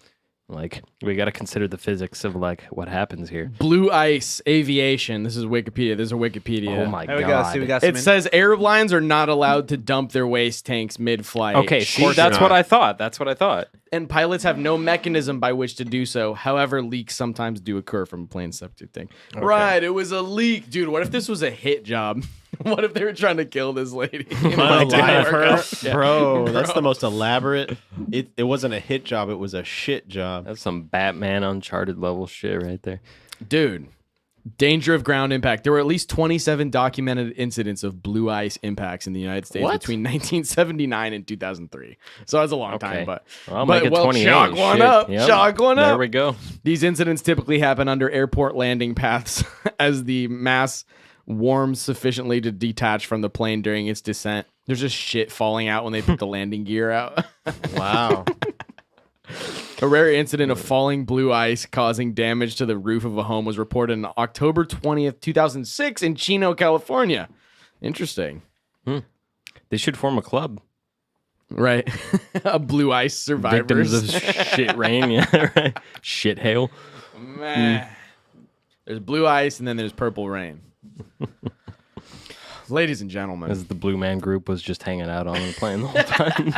Like we got to consider the physics of like what happens here. Blue ice aviation. This is Wikipedia. There's a Wikipedia. Oh my There we go. god! See, we got some It says airlines are not allowed to dump their waste tanks mid-flight. Okay, see, that's what I thought. That's what I thought. And pilots have no mechanism by which to do so. However, leaks sometimes do occur from plane septic tank. Right, it was a leak. Dude, what if this was a hit job? What if they were trying to kill this lady? Bro, that's the most elaborate. It wasn't a hit job, it was a shit job. That's some Batman Uncharted level shit right there. Dude, danger of ground impact. There were at least 27 documented incidents of blue ice impacts in the United States What? between 1979 and 2003. So that's a long time, but I'll make it 28. chalk one Shit. up. Yep. Chalk one up. There we go. These incidents typically happen under airport landing paths as the mass warms sufficiently to detach from the plane during its descent. There's just shit falling out when they put the landing gear out. Wow. A rare incident of falling blue ice causing damage to the roof of a home was reported on October 20th, 2006 in Chino, California. Interesting. They should form a club. Right. Blue ice survivors. Victims of shit rain. Yeah, right. Shit hail. Man. There's blue ice and then there's purple rain. Ladies and gentlemen. As the Blue Man Group was just hanging out on the plane the whole time.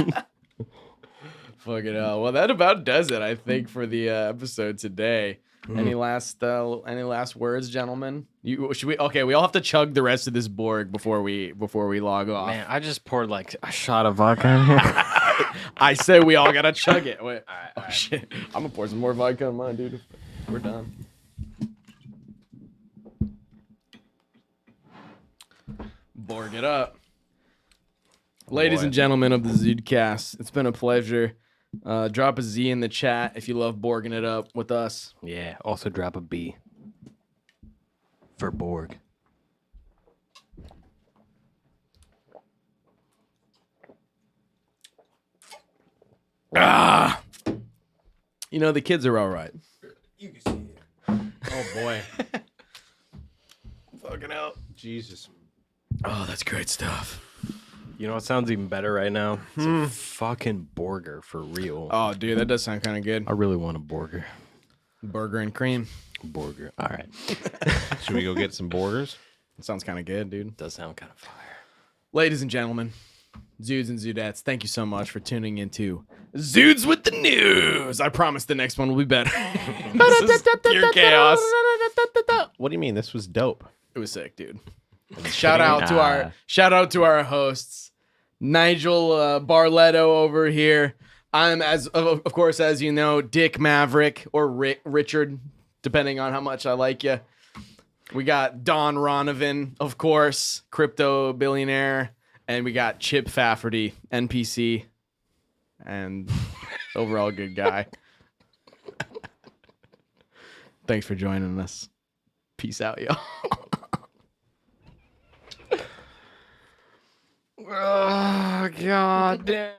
Fucking hell. Well, that about does it, I think, for the episode today. Any last words, gentlemen? Okay, we all have to chug the rest of this Borg before we log off. Man, I just poured like a shot of vodka in here. I said we all gotta chug it. Wait, all right. Shit. I'm gonna pour some more vodka on mine, dude. We're done. Borg it up. Ladies and gentlemen of the ZUDECAST, it's been a pleasure. Drop a Z in the chat if you love Borging it up with us. Yeah, also drop a B for Borg. Ah! You know, the kids are all right. You can see it. Oh, boy. Fucking hell. Jesus. Oh, that's great stuff. You know what sounds even better right now? It's a fucking burger for real. Oh, dude, that does sound kind of good. I really want a burger. Burger and cream. Burger. All right. Should we go get some burgers? That sounds kind of good, dude. Does sound kind of fire. Ladies and gentlemen, Zudes and Zudettes, thank you so much for tuning into Zudes with the News. I promise the next one will be better. This is pure chaos. What do you mean? This was dope. It was sick, dude. Shout out to our hosts, Nigel Barletto over here. I'm of course, as you know, Dick Maverick or Richard, depending on how much I like you. We got Don Ronovan, of course, crypto billionaire, and we got Chip Fafferty, NPC, and overall good guy. Thanks for joining us. Peace out, y'all. Oh, God damn.